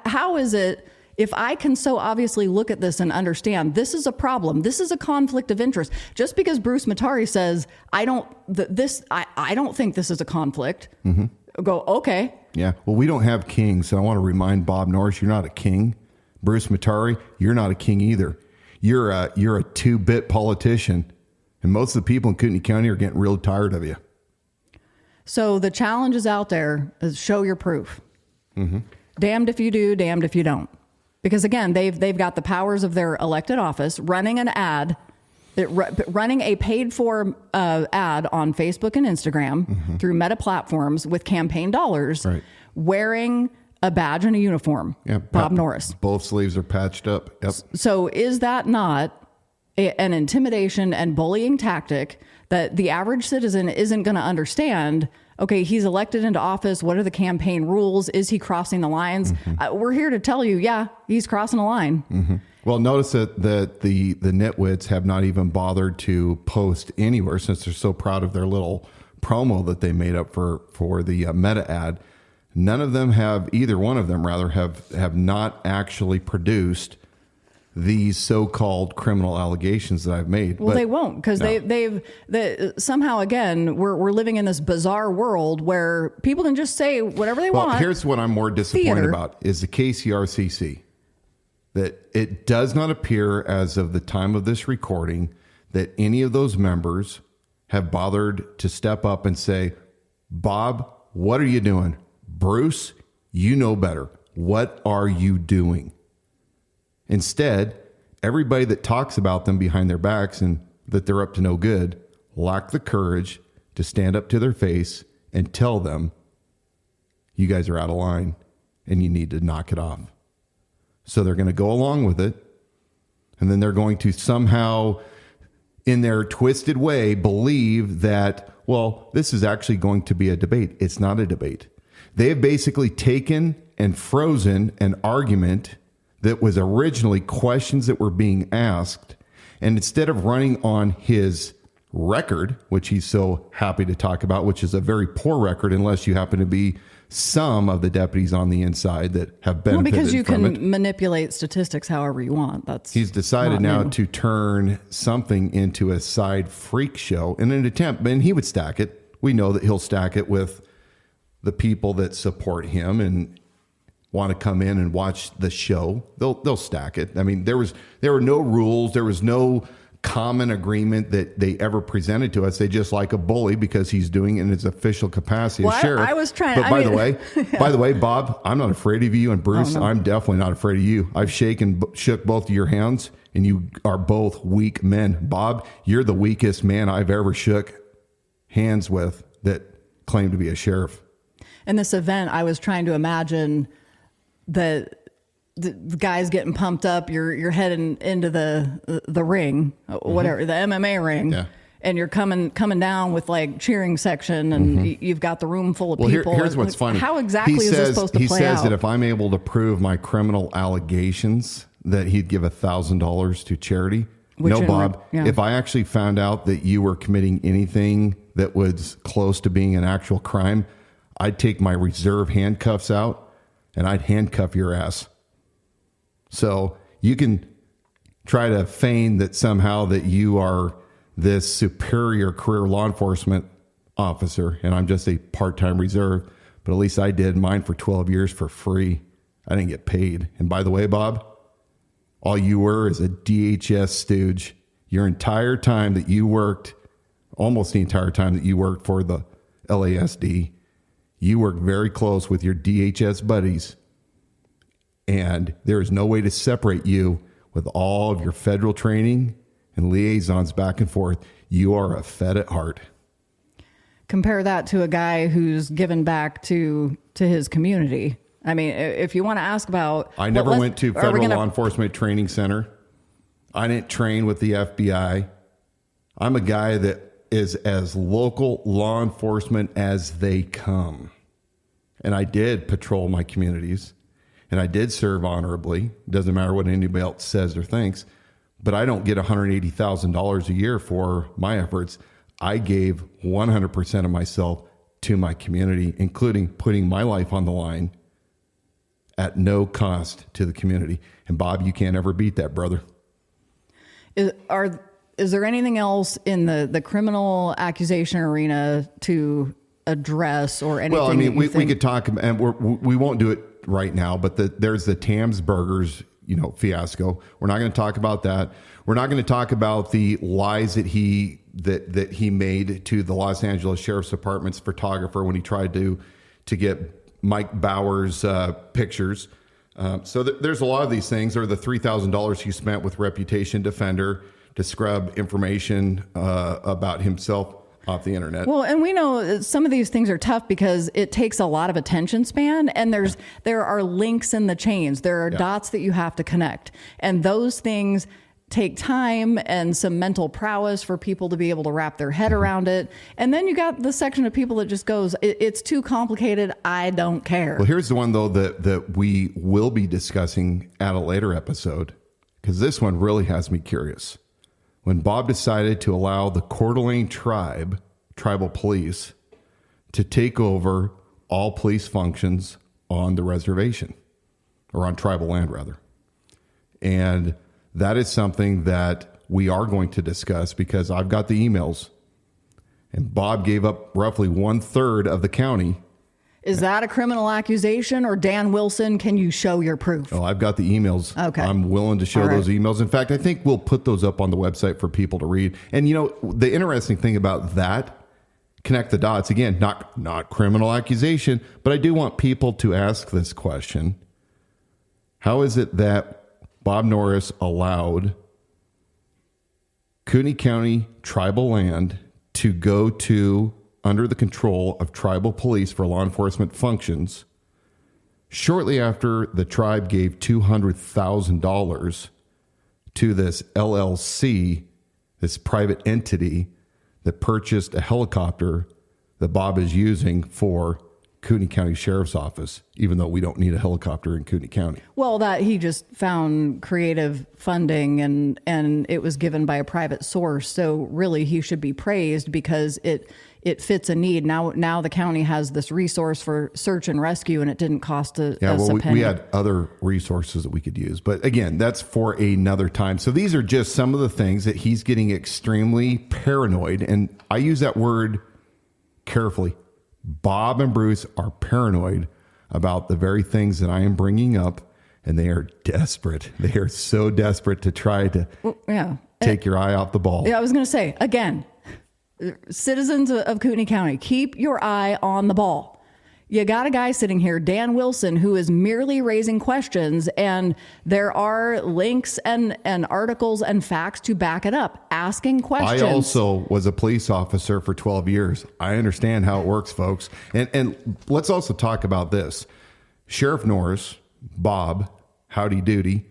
Speaker 3: How is it, if I can so obviously look at this and understand this is a problem, this is a conflict of interest, just because Bruce Matari says, I don't think this is a conflict, go, okay.
Speaker 4: Yeah. Well, we don't have kings. So I want to remind Bob Norris, you're not a king. Bruce Matari, you're not a king either. You're a 2-bit politician. And most of the people in Kootenai County are getting real tired of you.
Speaker 3: So the challenge is out there is show your proof. Damned if you do, damned if you don't. Because again, they've got the powers of their elected office, running an ad, running a paid-for ad on Facebook and Instagram through Meta platforms with campaign dollars, wearing a badge and a uniform. Yeah, Bob Norris.
Speaker 4: Both sleeves are patched up. Yep.
Speaker 3: So is that not an intimidation and bullying tactic that the average citizen isn't going to understand? Okay, he's elected into office. What are the campaign rules? Is he crossing the lines? We're here to tell you, yeah, he's crossing a line.
Speaker 4: Well, notice that the nitwits have not even bothered to post anywhere since they're so proud of their little promo that they made up for the Meta ad. None of them have, either one of them rather, have not actually produced these so-called criminal allegations that I've made.
Speaker 3: Well, they won't, because they've somehow, again, we're living in this bizarre world where people can just say whatever they want.
Speaker 4: Here's what I'm more disappointed about is the KCRCC. That it does not appear as of the time of this recording that any of those members have bothered to step up and say, Bob, what are you doing? Bruce, you know better. What are you doing? Instead, everybody that talks about them behind their backs and that they're up to no good lack the courage to stand up to their face and tell them, you guys are out of line and you need to knock it off. So they're going to go along with it. And then they're going to somehow, in their twisted way, believe that, well, this is actually going to be a debate. It's not a debate. They have basically taken and frozen an argument that was originally questions that were being asked. And instead of running on his record, which he's so happy to talk about, which is a very poor record unless you happen to be some of the deputies on the inside that have benefited from it.
Speaker 3: Because you can manipulate statistics however you want.
Speaker 4: He's decided now to turn something into a side freak show in an attempt, and he would stack it. We know that he'll stack it with the people that support him and want to come in and watch the show. They'll stack it. I mean, there were no rules. There was no common agreement that they ever presented to us. They just like a bully because he's doing it in his official capacity as sheriff.
Speaker 3: I was trying.
Speaker 4: But by the way, Bob, I'm not afraid of you, and Bruce, I'm definitely not afraid of you. I've shook both of your hands, and you are both weak men. Bob, you're the weakest man I've ever shook hands with that claimed to be a sheriff.
Speaker 3: In this event, I was trying to imagine that the guys getting pumped up, you're heading into the ring, whatever, the MMA ring, and you're coming down with like cheering section, and you've got the room full of people.
Speaker 4: Here's what's funny.
Speaker 3: How exactly is this supposed to play out?
Speaker 4: He says that if I'm able to prove my criminal allegations, that he'd give $1,000 to charity. No, Bob, if I actually found out that you were committing anything that was close to being an actual crime, I'd take my reserve handcuffs out and I'd handcuff your ass. So you can try to feign that somehow that you are this superior career law enforcement officer and I'm just a part-time reserve, but at least I did mine for 12 years for free. I didn't get paid. And by the way, Bob, all you were is a DHS stooge. Your entire time that you worked, almost the entire time that you worked for the LASD, you worked very close with your DHS buddies. And there is no way to separate you with all of your federal training and liaisons back and forth. You are a Fed at heart.
Speaker 3: Compare that to a guy who's given back to his community. I mean, if you want to ask about...
Speaker 4: I never went to Federal Law Enforcement Training Center. I didn't train with the FBI. I'm a guy that is as local law enforcement as they come. And I did patrol my communities. And I did serve honorably. Doesn't matter what anybody else says or thinks. But I don't get $180,000 a year for my efforts. I gave 100% of myself to my community, including putting my life on the line at no cost to the community. And Bob, you can't ever beat that, brother.
Speaker 3: Is there anything else in the criminal accusation arena to address or anything?
Speaker 4: Well, I mean, we could talk, and we won't do it right now, but there's the Tam's Burgers, fiasco. We're not going to talk about that. We're not going to talk about the lies that he made to the Los Angeles Sheriff's Department's photographer when he tried to get Mike Bauer's pictures. So there's a lot of these things. There are the $3,000 he spent with Reputation Defender to scrub information about himself off the internet.
Speaker 3: Well, and we know some of these things are tough because it takes a lot of attention span, and there are links in the chains. There are dots that you have to connect, and those things take time and some mental prowess for people to be able to wrap their head around it. And then you got the section of people that just goes, it's too complicated, I don't care.
Speaker 4: Well, here's the one, though, that we will be discussing at a later episode, because this one really has me curious. When Bob decided to allow the Coeur d'Alene tribal police, to take over all police functions on the reservation, or on tribal land, rather. And that is something that we are going to discuss because I've got the emails, and Bob gave up roughly 1/3 of the county.
Speaker 3: Is that a criminal accusation, or Dan Wilson, can you show your proof?
Speaker 4: Oh, I've got the emails.
Speaker 3: Okay.
Speaker 4: I'm willing to show those emails. In fact, I think we'll put those up on the website for people to read. And the interesting thing about that, connect the dots, again, not criminal accusation, but I do want people to ask this question. How is it that Bob Norris allowed Cooney County tribal land to go to under the control of tribal police for law enforcement functions shortly after the tribe gave $200,000 to this LLC, this private entity that purchased a helicopter that Bob is using for Kootenai County Sheriff's Office, even though we don't need a helicopter in Kootenai County.
Speaker 3: Well, that he just found creative funding and it was given by a private source. So really he should be praised because it fits a need. Now the county has this resource for search and rescue and it didn't cost us a penny.
Speaker 4: We had other resources that we could use. But again, that's for another time. So these are just some of the things that he's getting extremely paranoid. And I use that word carefully. Bob and Bruce are paranoid about the very things that I am bringing up, and they are desperate. They are so desperate to try to take your eye off the ball.
Speaker 3: Yeah, I was going to say, again, citizens of Kootenai County, keep your eye on the ball. You got a guy sitting here, Dan Wilson, who is merely raising questions, and there are links and articles and facts to back it up, asking questions.
Speaker 4: I also was a police officer for 12 years. I understand how it works, folks. And let's also talk about this. Sheriff Norris, Bob, howdy doody,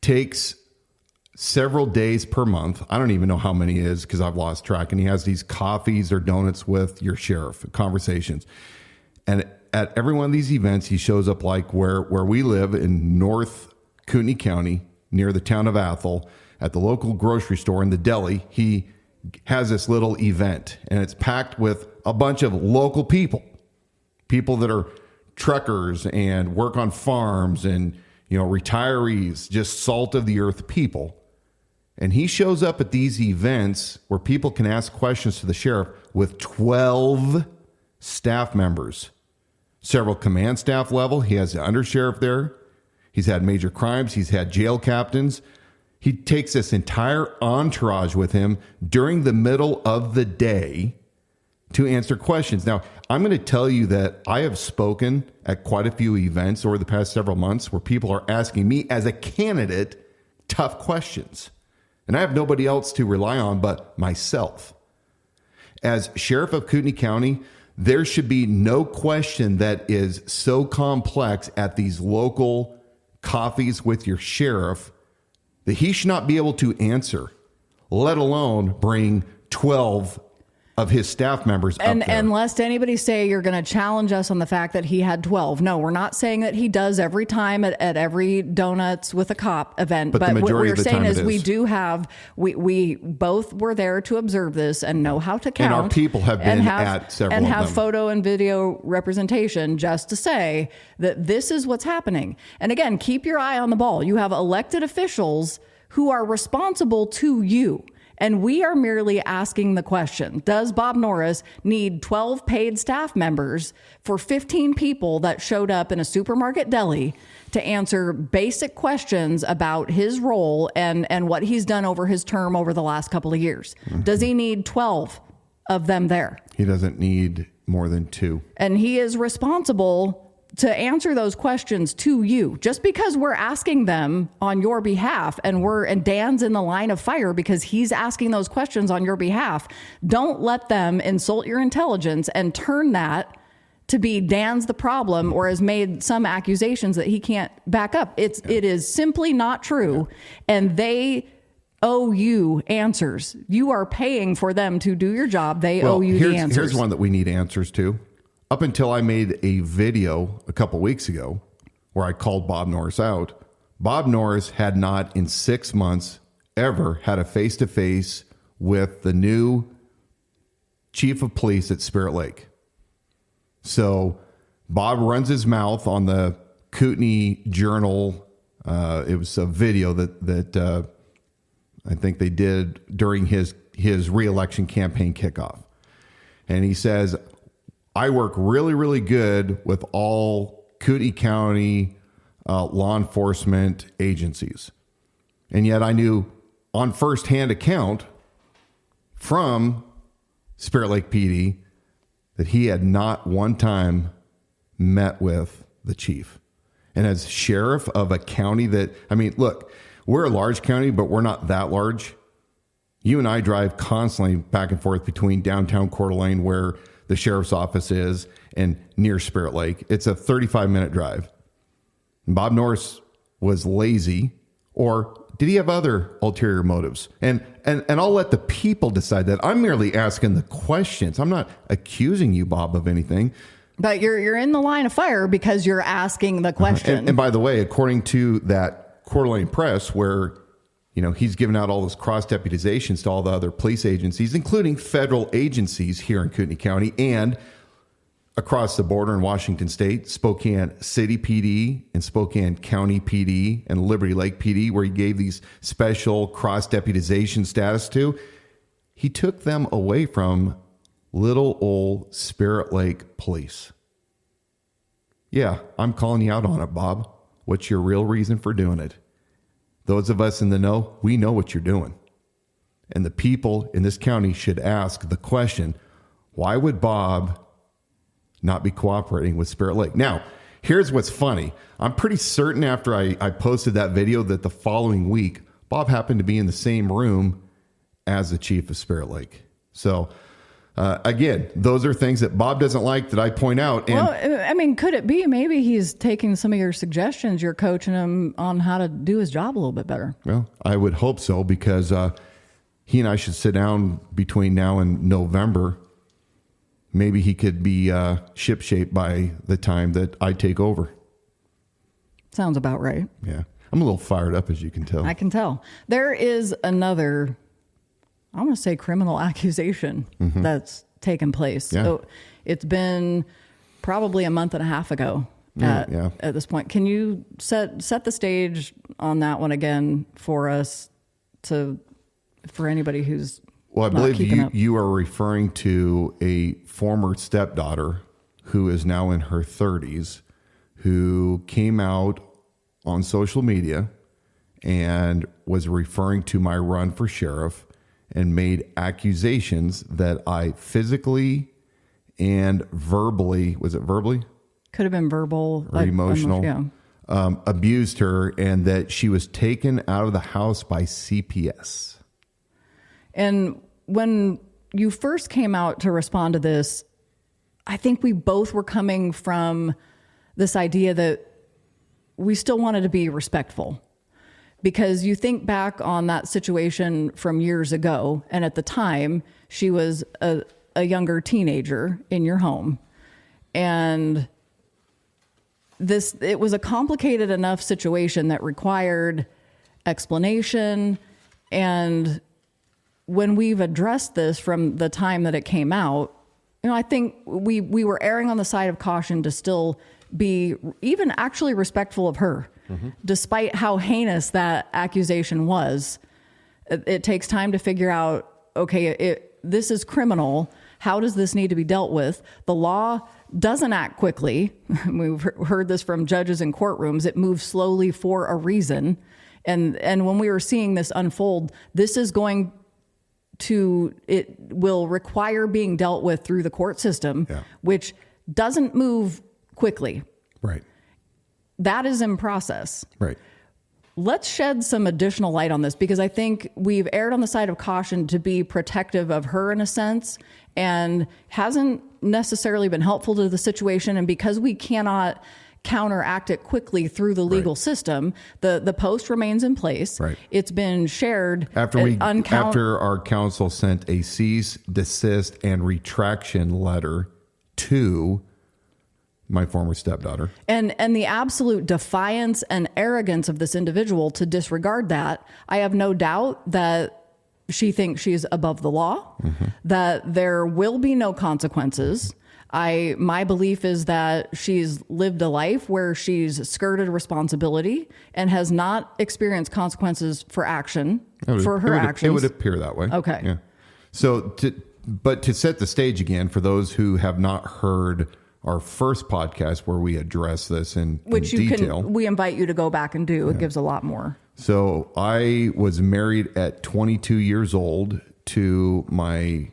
Speaker 4: takes several days per month. I don't even know how many it is because I've lost track. And he has these coffees or donuts with your sheriff, conversations. And at every one of these events, he shows up like where we live in North Kootenai County, near the town of Athol, at the local grocery store in the deli. He has this little event, and it's packed with a bunch of local people that are truckers and work on farms and, retirees, just salt of the earth people. And he shows up at these events where people can ask questions to the sheriff with 12 staff members, several command staff level. He has the undersheriff there. He's had major crimes. He's had jail captains. He takes this entire entourage with him during the middle of the day to answer questions. Now, I'm going to tell you that I have spoken at quite a few events over the past several months where people are asking me as a candidate tough questions. And I have nobody else to rely on but myself. As sheriff of Kootenai County, there should be no question that is so complex at these local coffees with your sheriff that he should not be able to answer, let alone bring 12 of his staff members up there.
Speaker 3: And lest anybody say you're going to challenge us on the fact that he had 12. No, we're not saying that he does every time at every Donuts with a Cop event. But what we're saying is we do have, we both were there to observe this and know how to count.
Speaker 4: And our people have been at several of them.
Speaker 3: And have photo and video representation just to say that this is what's happening. And again, keep your eye on the ball. You have elected officials who are responsible to you. And we are merely asking the question, does Bob Norris need 12 paid staff members for 15 people that showed up in a supermarket deli to answer basic questions about his role and what he's done over his term over the last couple of years? Mm-hmm. Does he need 12 of them there?
Speaker 4: He doesn't need more than 2.
Speaker 3: And he is responsible to answer those questions to you. Just because we're asking them on your behalf and Dan's in the line of fire because he's asking those questions on your behalf, don't let them insult your intelligence and turn that to be Dan's the problem or has made some accusations that he can't back up. It is simply not true. And they owe you answers. You are paying for them to do your job. They owe you the answers.
Speaker 4: Here's one that we need answers to. Up until I made a video a couple weeks ago where I called Bob Norris out, Bob Norris had not in 6 months ever had a face-to-face with the new chief of police at Spirit Lake. So Bob runs his mouth on the Kootenai Journal. It was a video that I think they did during his re-election campaign kickoff. And he says, I work really, really good with all Kootenai County law enforcement agencies. And yet I knew on firsthand account from Spirit Lake PD that he had not one time met with the chief. And as sheriff of a county that, look, we're a large county, but we're not that large. You and I drive constantly back and forth between downtown Coeur d'Alene, where the sheriff's office is, and near Spirit Lake. It's a 35-minute drive. And Bob Norris was lazy, or did he have other ulterior motives? And I'll let the people decide that. I'm merely asking the questions. I'm not accusing you, Bob, of anything.
Speaker 3: But you're in the line of fire because you're asking the question.
Speaker 4: And by the way, according to that Coeur d'Alene Press, where he's given out all those cross deputizations to all the other police agencies, including federal agencies here in Kootenai County and across the border in Washington State, Spokane City PD and Spokane County PD and Liberty Lake PD, where he gave these special cross deputization status to, he took them away from little old Spirit Lake Police. Yeah, I'm calling you out on it, Bob. What's your real reason for doing it? Those of us in the know, we know what you're doing. And the people in this county should ask the question, why would Bob not be cooperating with Spirit Lake? Now, here's what's funny. I'm pretty certain after I posted that video that the following week, Bob happened to be in the same room as the chief of Spirit Lake. So, again, those are things that Bob doesn't like that I point out. And
Speaker 3: well, I mean, could it be maybe he's taking some of your suggestions, you're coaching him on how to do his job a little bit better?
Speaker 4: Well, I would hope so, because he and I should sit down between now and November. Maybe he could be shipshape by the time that I take over.
Speaker 3: Sounds about right.
Speaker 4: Yeah. I'm a little fired up, as you can tell.
Speaker 3: I can tell. There is another, I want to say, criminal accusation that's taken place.
Speaker 4: Yeah.
Speaker 3: So it's been probably a month and a half ago at this point. Can you set the stage on that one again for us, for anybody who's
Speaker 4: Well, I
Speaker 3: not
Speaker 4: believe
Speaker 3: keeping up?
Speaker 4: you are referring to a former stepdaughter who is now in her 30s, who came out on social media and was referring to my run for sheriff and made accusations that I physically and verbally, was it verbally?
Speaker 3: Could have been verbal
Speaker 4: Or emotional.
Speaker 3: Yeah.
Speaker 4: Abused her, and that she was taken out of the house by CPS.
Speaker 3: And when you first came out to respond to this, I think we both were coming from this idea that we still wanted to be respectful, because you think back on that situation from years ago, and at the time she was a younger teenager in your home, and it was a complicated enough situation that required explanation. And when we've addressed this from the time that it came out, I think we were erring on the side of caution to still be even actually respectful of her, despite how heinous that accusation was. It takes time to figure out, okay, this is criminal. How does this need to be dealt with? The law doesn't act quickly. We've heard this from judges in courtrooms. It moves slowly for a reason. And when we were seeing this unfold, it will require being dealt with through the court system, which doesn't move quickly.
Speaker 4: Right.
Speaker 3: That is in process.
Speaker 4: Right.
Speaker 3: Let's shed some additional light on this, because I think we've erred on the side of caution to be protective of her in a sense, and hasn't necessarily been helpful to the situation. And because we cannot counteract it quickly through the legal system, the post remains in place.
Speaker 4: Right.
Speaker 3: It's been shared
Speaker 4: after our counsel sent a cease, desist, and retraction letter to my former stepdaughter.
Speaker 3: And the absolute defiance and arrogance of this individual to disregard that. I have no doubt that she thinks she's above the law, that there will be no consequences. My belief is that she's lived a life where she's skirted responsibility and has not experienced consequences for her actions.
Speaker 4: It would appear that way.
Speaker 3: Okay.
Speaker 4: Yeah. So, to set the stage again, for those who have not heard our first podcast where we address this in detail,
Speaker 3: we invite you to go back and do. It gives a lot more.
Speaker 4: So I was married at 22 years old to my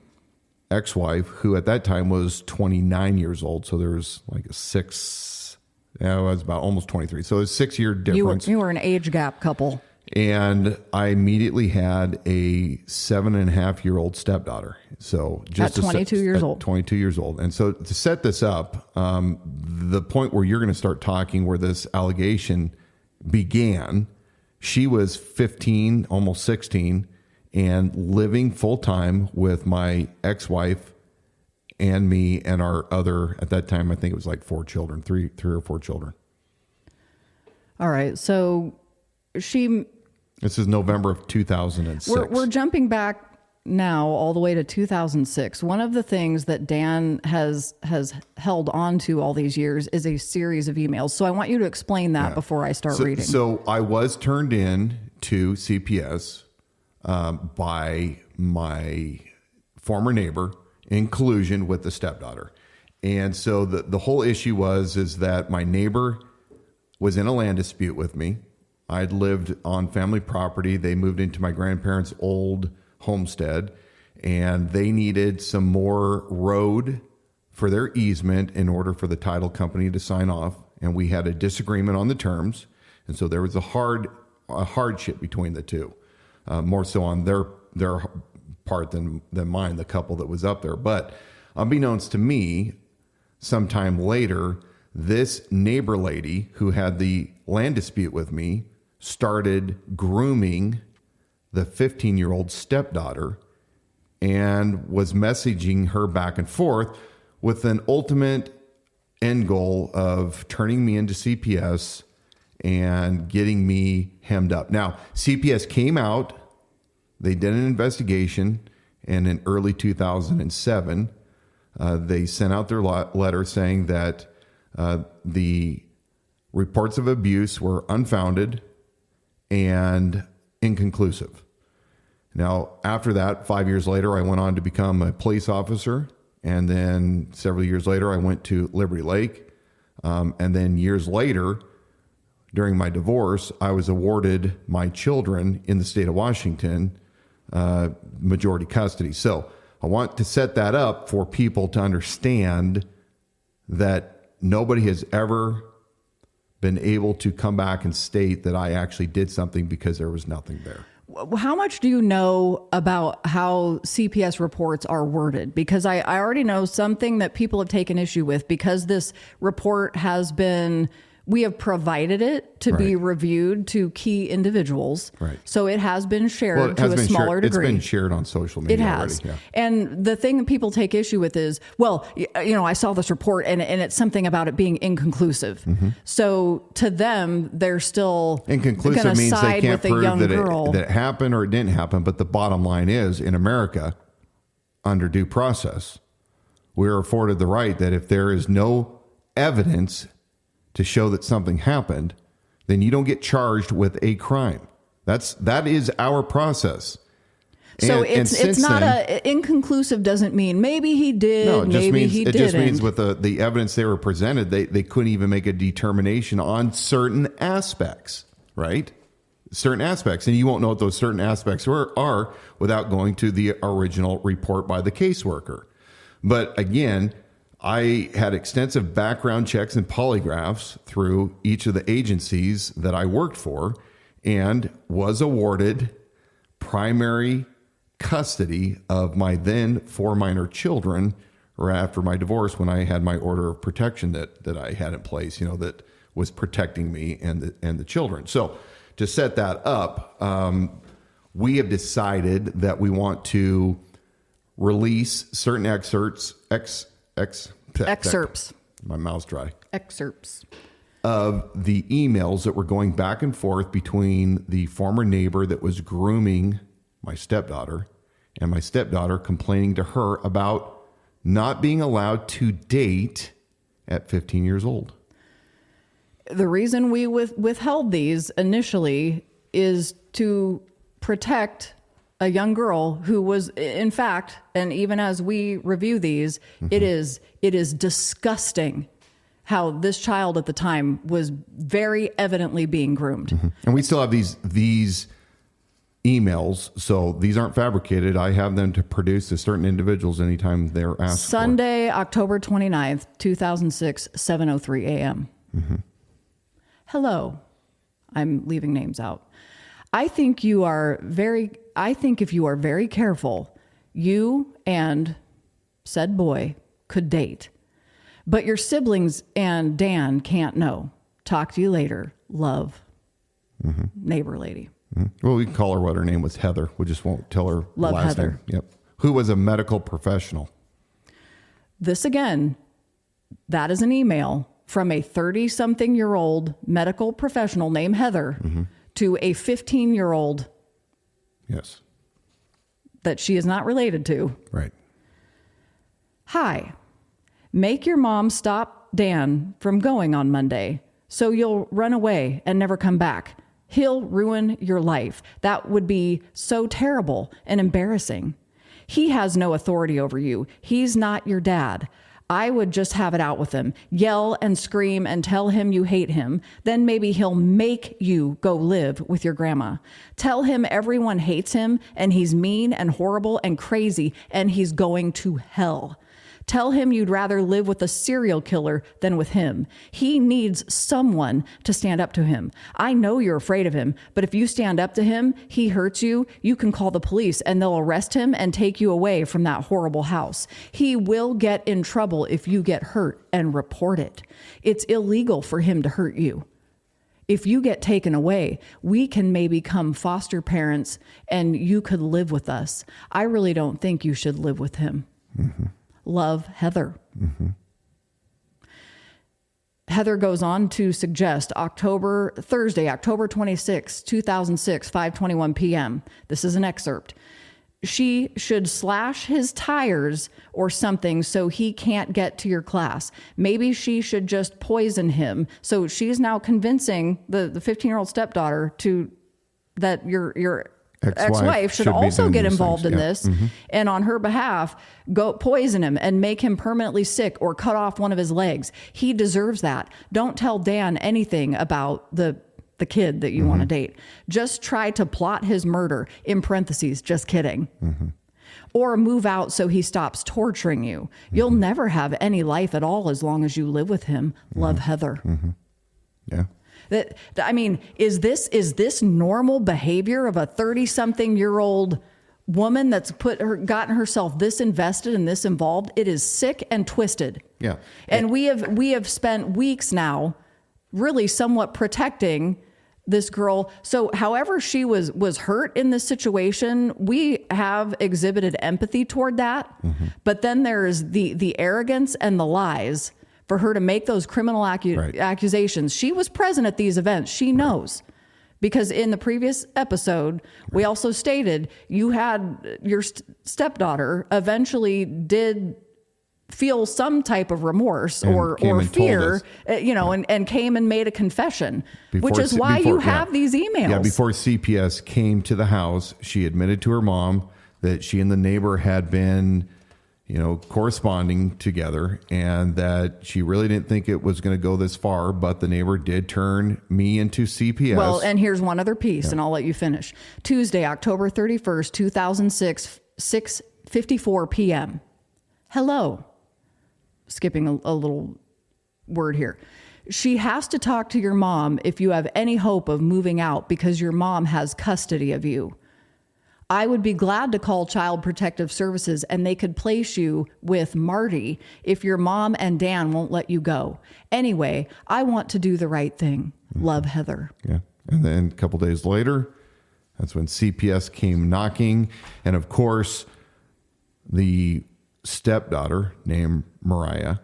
Speaker 4: ex-wife, who at that time was 29 years old. So there was like I was about almost 23. So it's a 6-year difference.
Speaker 3: You were an age gap couple.
Speaker 4: And I immediately had a 7.5-year-old stepdaughter. So just
Speaker 3: at 22 years old.
Speaker 4: 22 years old. And so to set this up, the point where you're going to start talking, where this allegation began, she was 15, almost 16, and living full time with my ex-wife and me and our other, at that time, I think it was like 4 children, three or 4 children.
Speaker 3: All right. So
Speaker 4: this is November of 2006.
Speaker 3: We're jumping back now all the way to 2006. One of the things that Dan has held on to all these years is a series of emails. So I want you to explain that before I start reading.
Speaker 4: So I was turned in to CPS by my former neighbor in collusion with the stepdaughter. And so the whole issue is that my neighbor was in a land dispute with me. I'd lived on family property. They moved into my grandparents' old homestead, and they needed some more road for their easement in order for the title company to sign off. And we had a disagreement on the terms. And so there was a hardship between the two, more so on their part than mine, the couple that was up there. But unbeknownst to me, sometime later, this neighbor lady who had the land dispute with me started grooming the 15-year-old stepdaughter and was messaging her back and forth with an ultimate end goal of turning me into CPS and getting me hemmed up. Now, CPS came out, they did an investigation, and in early 2007, they sent out their letter saying that the reports of abuse were unfounded and inconclusive. Now, after that, 5 years later, I went on to become a police officer. And then several years later, I went to Liberty Lake. And then years later, during my divorce, I was awarded my children in the state of Washington majority custody. So I want to set that up for people to understand that nobody has ever been able to come back and state that I actually did something because there was nothing there.
Speaker 3: How much do you know about how CPS reports are worded? Because I already know something that people have taken issue with, because this report we have provided it to be reviewed to key individuals.
Speaker 4: Right.
Speaker 3: So it has been shared to a smaller degree.
Speaker 4: It's been shared on social media.
Speaker 3: It has.
Speaker 4: Already, yeah.
Speaker 3: And the thing that people take issue with is, I saw this report and it's something about it being inconclusive. Mm-hmm. So to them, they're still
Speaker 4: inconclusive means
Speaker 3: side
Speaker 4: they can't
Speaker 3: with a young
Speaker 4: prove
Speaker 3: girl.
Speaker 4: that it happened or it didn't happen. But the bottom line is, in America, under due process, we are afforded the right that if there is no evidence to show that something happened, then you don't get charged with a crime. That is our process.
Speaker 3: So it's not inconclusive doesn't mean maybe he did,
Speaker 4: no, it
Speaker 3: maybe
Speaker 4: means,
Speaker 3: he
Speaker 4: it
Speaker 3: didn't.
Speaker 4: Just means with the evidence they were presented, they couldn't even make a determination on certain aspects, right? Certain aspects. And you won't know what those certain aspects are without going to the original report by the caseworker. But again, I had extensive background checks and polygraphs through each of the agencies that I worked for and was awarded primary custody of my then 4 minor children right after my divorce, when I had my order of protection that I had in place, that was protecting me and the children. So to set that up, we have decided that we want to release certain excerpts. My mouth's dry.
Speaker 3: Excerpts
Speaker 4: of the emails that were going back and forth between the former neighbor that was grooming my stepdaughter and my stepdaughter complaining to her about not being allowed to date at 15 years old.
Speaker 3: The reason we withheld these initially is to protect a young girl who was, in fact, and even as we review these, it is disgusting how this child at the time was very evidently being groomed.
Speaker 4: Mm-hmm. And we still have these emails, so these aren't fabricated. I have them to produce to certain individuals anytime they're asked
Speaker 3: Sunday, October 29th, 2006, 7:03 a.m.
Speaker 4: Mm-hmm.
Speaker 3: Hello. I'm leaving names out. I think if you are very careful, you and said boy could date. But your siblings and Dan can't know. Talk to you later. Love. Mm-hmm. Neighbor lady.
Speaker 4: Mm-hmm. Well, we can call her what her name was, Heather. We just won't tell her
Speaker 3: Love
Speaker 4: last
Speaker 3: Heather.
Speaker 4: name. Yep. Who was a medical professional.
Speaker 3: This again, that is an email from a 30-something-year-old medical professional named Heather to a 15-year-old
Speaker 4: Yes.
Speaker 3: that she is not related to.
Speaker 4: Right.
Speaker 3: Hi, make your mom stop Dan from going on Monday so you'll run away and never come back. He'll ruin your life. That would be so terrible and embarrassing. He has no authority over you. He's not your dad. I would just have it out with him. Yell and scream and tell him you hate him. Then maybe he'll make you go live with your grandma. Tell him everyone hates him and he's mean and horrible and crazy and he's going to hell. Tell him you'd rather live with a serial killer than with him. He needs someone to stand up to him. I know you're afraid of him, but if you stand up to him, he hurts you, you can call the police and they'll arrest him and take you away from that horrible house. He will get in trouble if you get hurt and report it. It's illegal for him to hurt you. If you get taken away, we can maybe come foster parents and you could live with us. I really don't think you should live with him. Love, Heather. Heather goes on to suggest Thursday, October 26, 2006, 5:21 p.m. This is an excerpt. She should slash his tires or something so he can't get to your class. Maybe she should just poison him. So she's now convincing the 15-year-old stepdaughter that your ex-wife should also get involved in this, and on her behalf, go poison him and make him permanently sick or cut off one of his legs. He deserves that. Don't tell Dan anything about the kid that you want to date. Just try to plot his murder, in parentheses, just kidding. Or move out so he stops torturing you. You'll never have any life at all as long as you live with him. Love, Heather.
Speaker 4: Yeah.
Speaker 3: Is this normal behavior of a 30-something-year-old woman that's gotten herself this invested and this involved? It is sick and twisted.
Speaker 4: Yeah.
Speaker 3: And we have spent weeks now really somewhat protecting this girl. So however she was hurt in this situation, we have exhibited empathy toward that. But then there's the arrogance and the lies for her to make those criminal accusations. She was present at these events. She knows. Because in the previous episode, we also stated you had your stepdaughter eventually did feel some type of remorse or fear, and came and made a confession, which is why you have these emails.
Speaker 4: Yeah, before CPS came to the house, she admitted to her mom that she and the neighbor had been corresponding together and that she really didn't think it was going to go this far, but the neighbor did turn me into CPS.
Speaker 3: Well, and here's one other piece, and I'll let you finish. Tuesday, October 31st, 2006, 6:54 p.m. Hello. Skipping a little word here. She has to talk to your mom if you have any hope of moving out because your mom has custody of you. I would be glad to call Child Protective Services and they could place you with Marty if your mom and Dan won't let you go. Anyway, I want to do the right thing. Love, Heather.
Speaker 4: Yeah. And then a couple days later, that's when CPS came knocking. And of course, the stepdaughter named Mariah,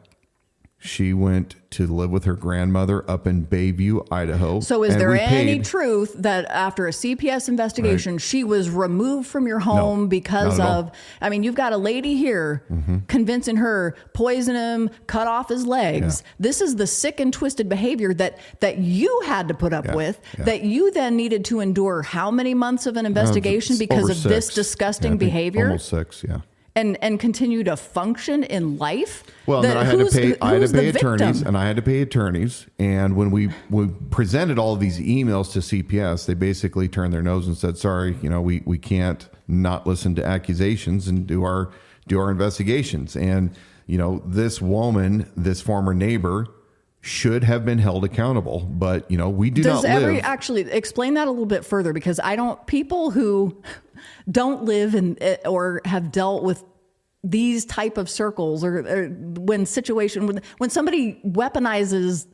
Speaker 4: she went to live with her grandmother up in Bayview, Idaho.
Speaker 3: So is there any truth that after a CPS investigation, she was removed from your home because of, you've got a lady here convincing her, poison him, cut off his legs. Yeah. This is the sick and twisted behavior that you had to put up with, that you then needed to endure how many months of an investigation because of this disgusting behavior?
Speaker 4: Almost 6, yeah.
Speaker 3: And continue to function in life.
Speaker 4: Well, then I had to pay attorneys, and I had to pay attorneys. And when we presented all of these emails to CPS, they basically turned their nose and said, "Sorry, we can't not listen to accusations and do our investigations." And this woman, this former neighbor, should have been held accountable, but we do not live.
Speaker 3: Actually, explain that a little bit further, because people who don't live in or have dealt with these type of circles or when somebody weaponizes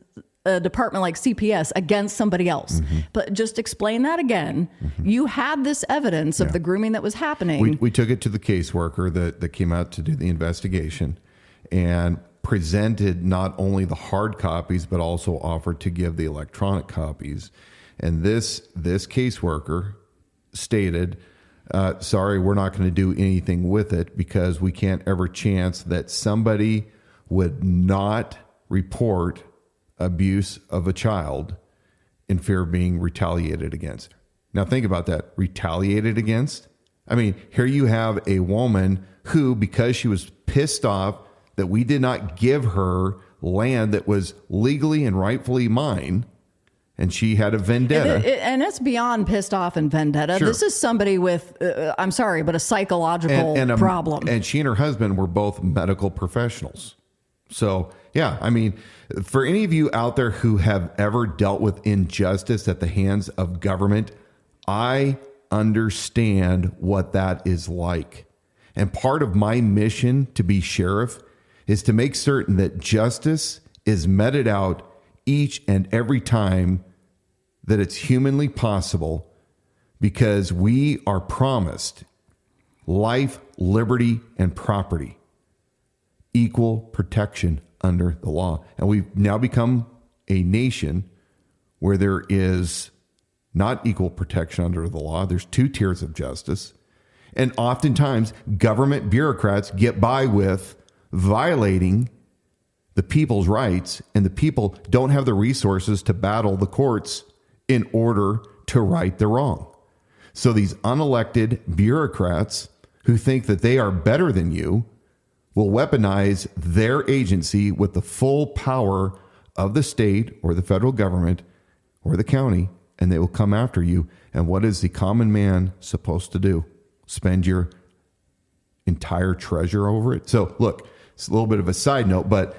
Speaker 3: a department like CPS against somebody else. But just explain that again. You had this evidence of the grooming that was happening.
Speaker 4: We took it to the caseworker that came out to do the investigation. and presented not only the hard copies, but also offered to give the electronic copies. And this caseworker stated, sorry, we're not going to do anything with it because we can't ever chance that somebody would not report abuse of a child in fear of being retaliated against. Now think about that. Retaliated against? I mean, here you have a woman who, because she was pissed off that we did not give her land that was legally and rightfully mine, and she had a vendetta.
Speaker 3: And it's beyond pissed off and vendetta.
Speaker 4: Sure.
Speaker 3: This is somebody with, I'm sorry, but a psychological problem.
Speaker 4: And she and her husband were both medical professionals. So, yeah, I mean, for any of you out there who have ever dealt with injustice at the hands of government, I understand what that is like. And part of my mission to be sheriff is to make certain that justice is meted out each and every time that it's humanly possible, because we are promised life, liberty, and property, equal protection under the law. And we've now become a nation where there is not equal protection under the law. There's two tiers of justice. And oftentimes, government bureaucrats get by with violating the people's rights, and the people don't have the resources to battle the courts in order to right the wrong. So these unelected bureaucrats who think that they are better than you will weaponize their agency with the full power of the state or the federal government or the county, and they will come after you. And what is the common man supposed to do? Spend your entire treasure over it? So look, it's a little bit of a side note, but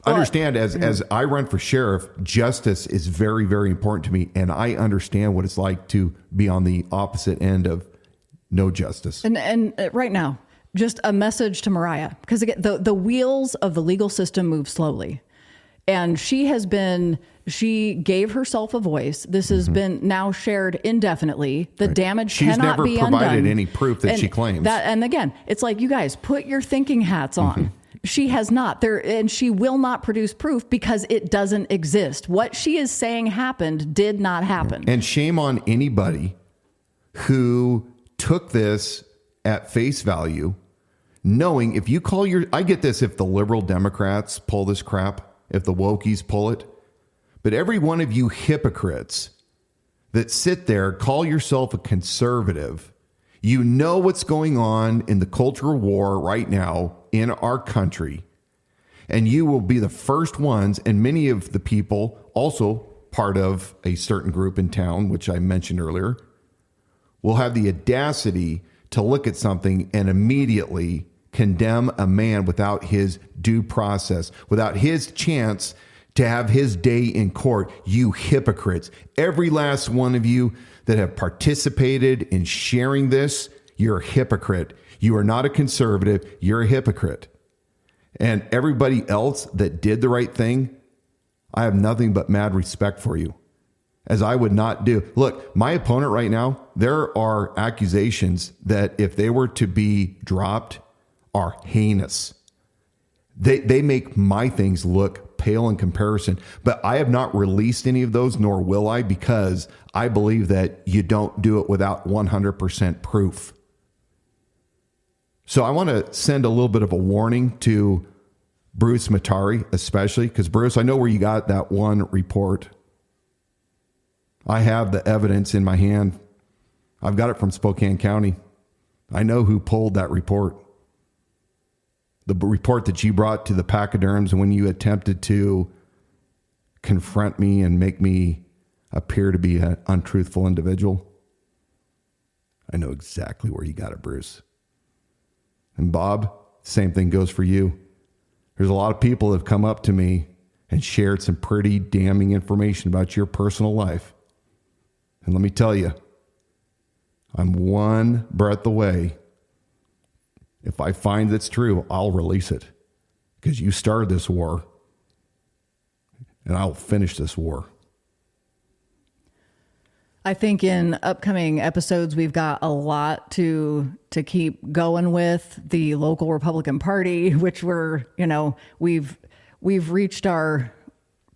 Speaker 4: understand as I run for sheriff, justice is very, very important to me. And I understand what it's like to be on the opposite end of no justice.
Speaker 3: And right now, just a message to Mariah, because again, the wheels of the legal system move slowly. And she gave herself a voice. This has been now shared indefinitely. The damage cannot be undone.
Speaker 4: She's never provided any proof that she claims.
Speaker 3: And again, it's like, you guys, put your thinking hats on. She has not and she will not produce proof because it doesn't exist. What she is saying happened did not happen.
Speaker 4: And shame on anybody who took this at face value, knowing if you call I get this if the liberal Democrats pull this crap, if the wokies pull it, but every one of you hypocrites that sit there, call yourself a conservative, you know what's going on in the cultural war right now in our country, and you will be the first ones, and many of the people, also part of a certain group in town, which I mentioned earlier, will have the audacity to look at something and immediately condemn a man without his due process, without his chance to have his day in court. You hypocrites. Every last one of you that have participated in sharing this, you're a hypocrite. You are not a conservative. You're a hypocrite. And everybody else that did the right thing, I have nothing but mad respect for you, as I would not do. Look, my opponent right now, there are accusations that if they were to be dropped, are heinous. They make my things look pale in comparison, but I have not released any of those, nor will I, because I believe that you don't do it without 100% proof. So I want to send a little bit of a warning to Bruce Matari, especially, because Bruce, I know where you got that one report. I have the evidence in my hand. I've got it from Spokane County. I know who pulled that report. The report that you brought to the pachyderms when you attempted to confront me and make me appear to be an untruthful individual. I know exactly where you got it, Bruce. And Bob, same thing goes for you. There's a lot of people that have come up to me and shared some pretty damning information about your personal life. And let me tell you, I'm one breath away. If I find that's true, I'll release it, because you started this war, and I'll finish this war.
Speaker 3: I think in upcoming episodes, we've got a lot to keep going with. The local Republican Party, which we've reached our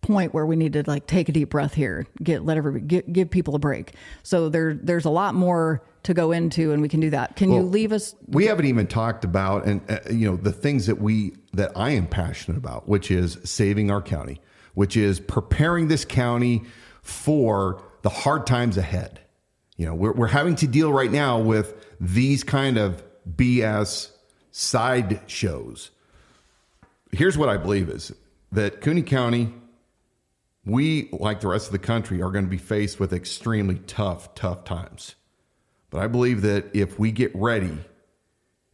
Speaker 3: point where we need to like take a deep breath here, give people a break. So there's a lot more to go into, and we can do that. Can you leave us?
Speaker 4: We haven't even talked about, and the things that I am passionate about, which is saving our county, which is preparing this county for the hard times ahead. We're having to deal right now with these kind of BS side shows. Here's what I believe is that Cooney County, we, like the rest of the country, are going to be faced with extremely tough times. But I believe that if we get ready,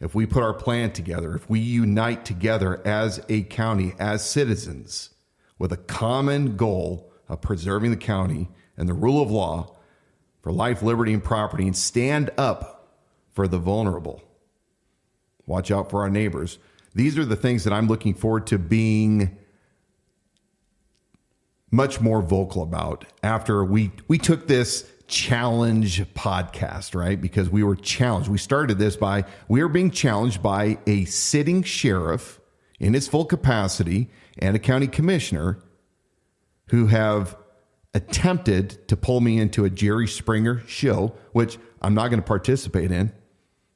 Speaker 4: if we put our plan together, if we unite together as a county, as citizens, with a common goal of preserving the county and the rule of law for life, liberty, and property, and stand up for the vulnerable, watch out for our neighbors. These are the things that I'm looking forward to being much more vocal about after we took this challenge podcast, right? Because we were challenged. We started this we were being challenged by a sitting sheriff in his full capacity and a county commissioner who have attempted to pull me into a Jerry Springer show, which I'm not going to participate in.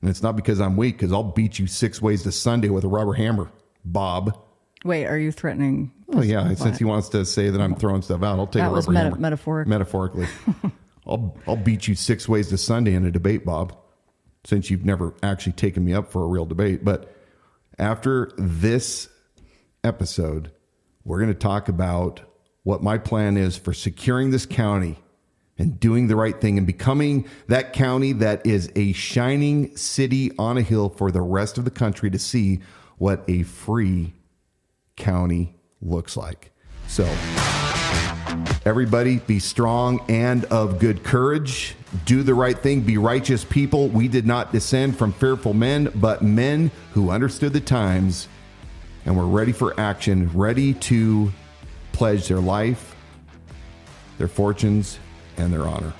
Speaker 4: And it's not because I'm weak, because I'll beat you 6 ways to Sunday with a rubber hammer, Bob.
Speaker 3: Wait, are you threatening?
Speaker 4: Oh, yeah. Since he wants to say that I'm throwing stuff out, I'll take a rubber hammer. Metaphorically. I'll beat you 6 ways to Sunday in a debate, Bob, since you've never actually taken me up for a real debate. But after this episode, we're going to talk about what my plan is for securing this county and doing the right thing and becoming that county that is a shining city on a hill for the rest of the country to see what a free county looks like. So everybody be strong and of good courage. Do the right thing. Be righteous people. We did not descend from fearful men, but men who understood the times and were ready for action, ready to pledge their life, their fortunes, and their honor.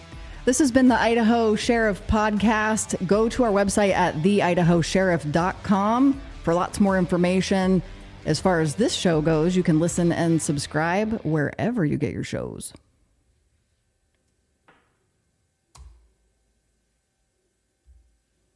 Speaker 3: This has been the Idaho Sheriff Podcast. Go to our website at theidahosheriff.com for lots more information. As far as this show goes, you can listen and subscribe wherever you get your shows.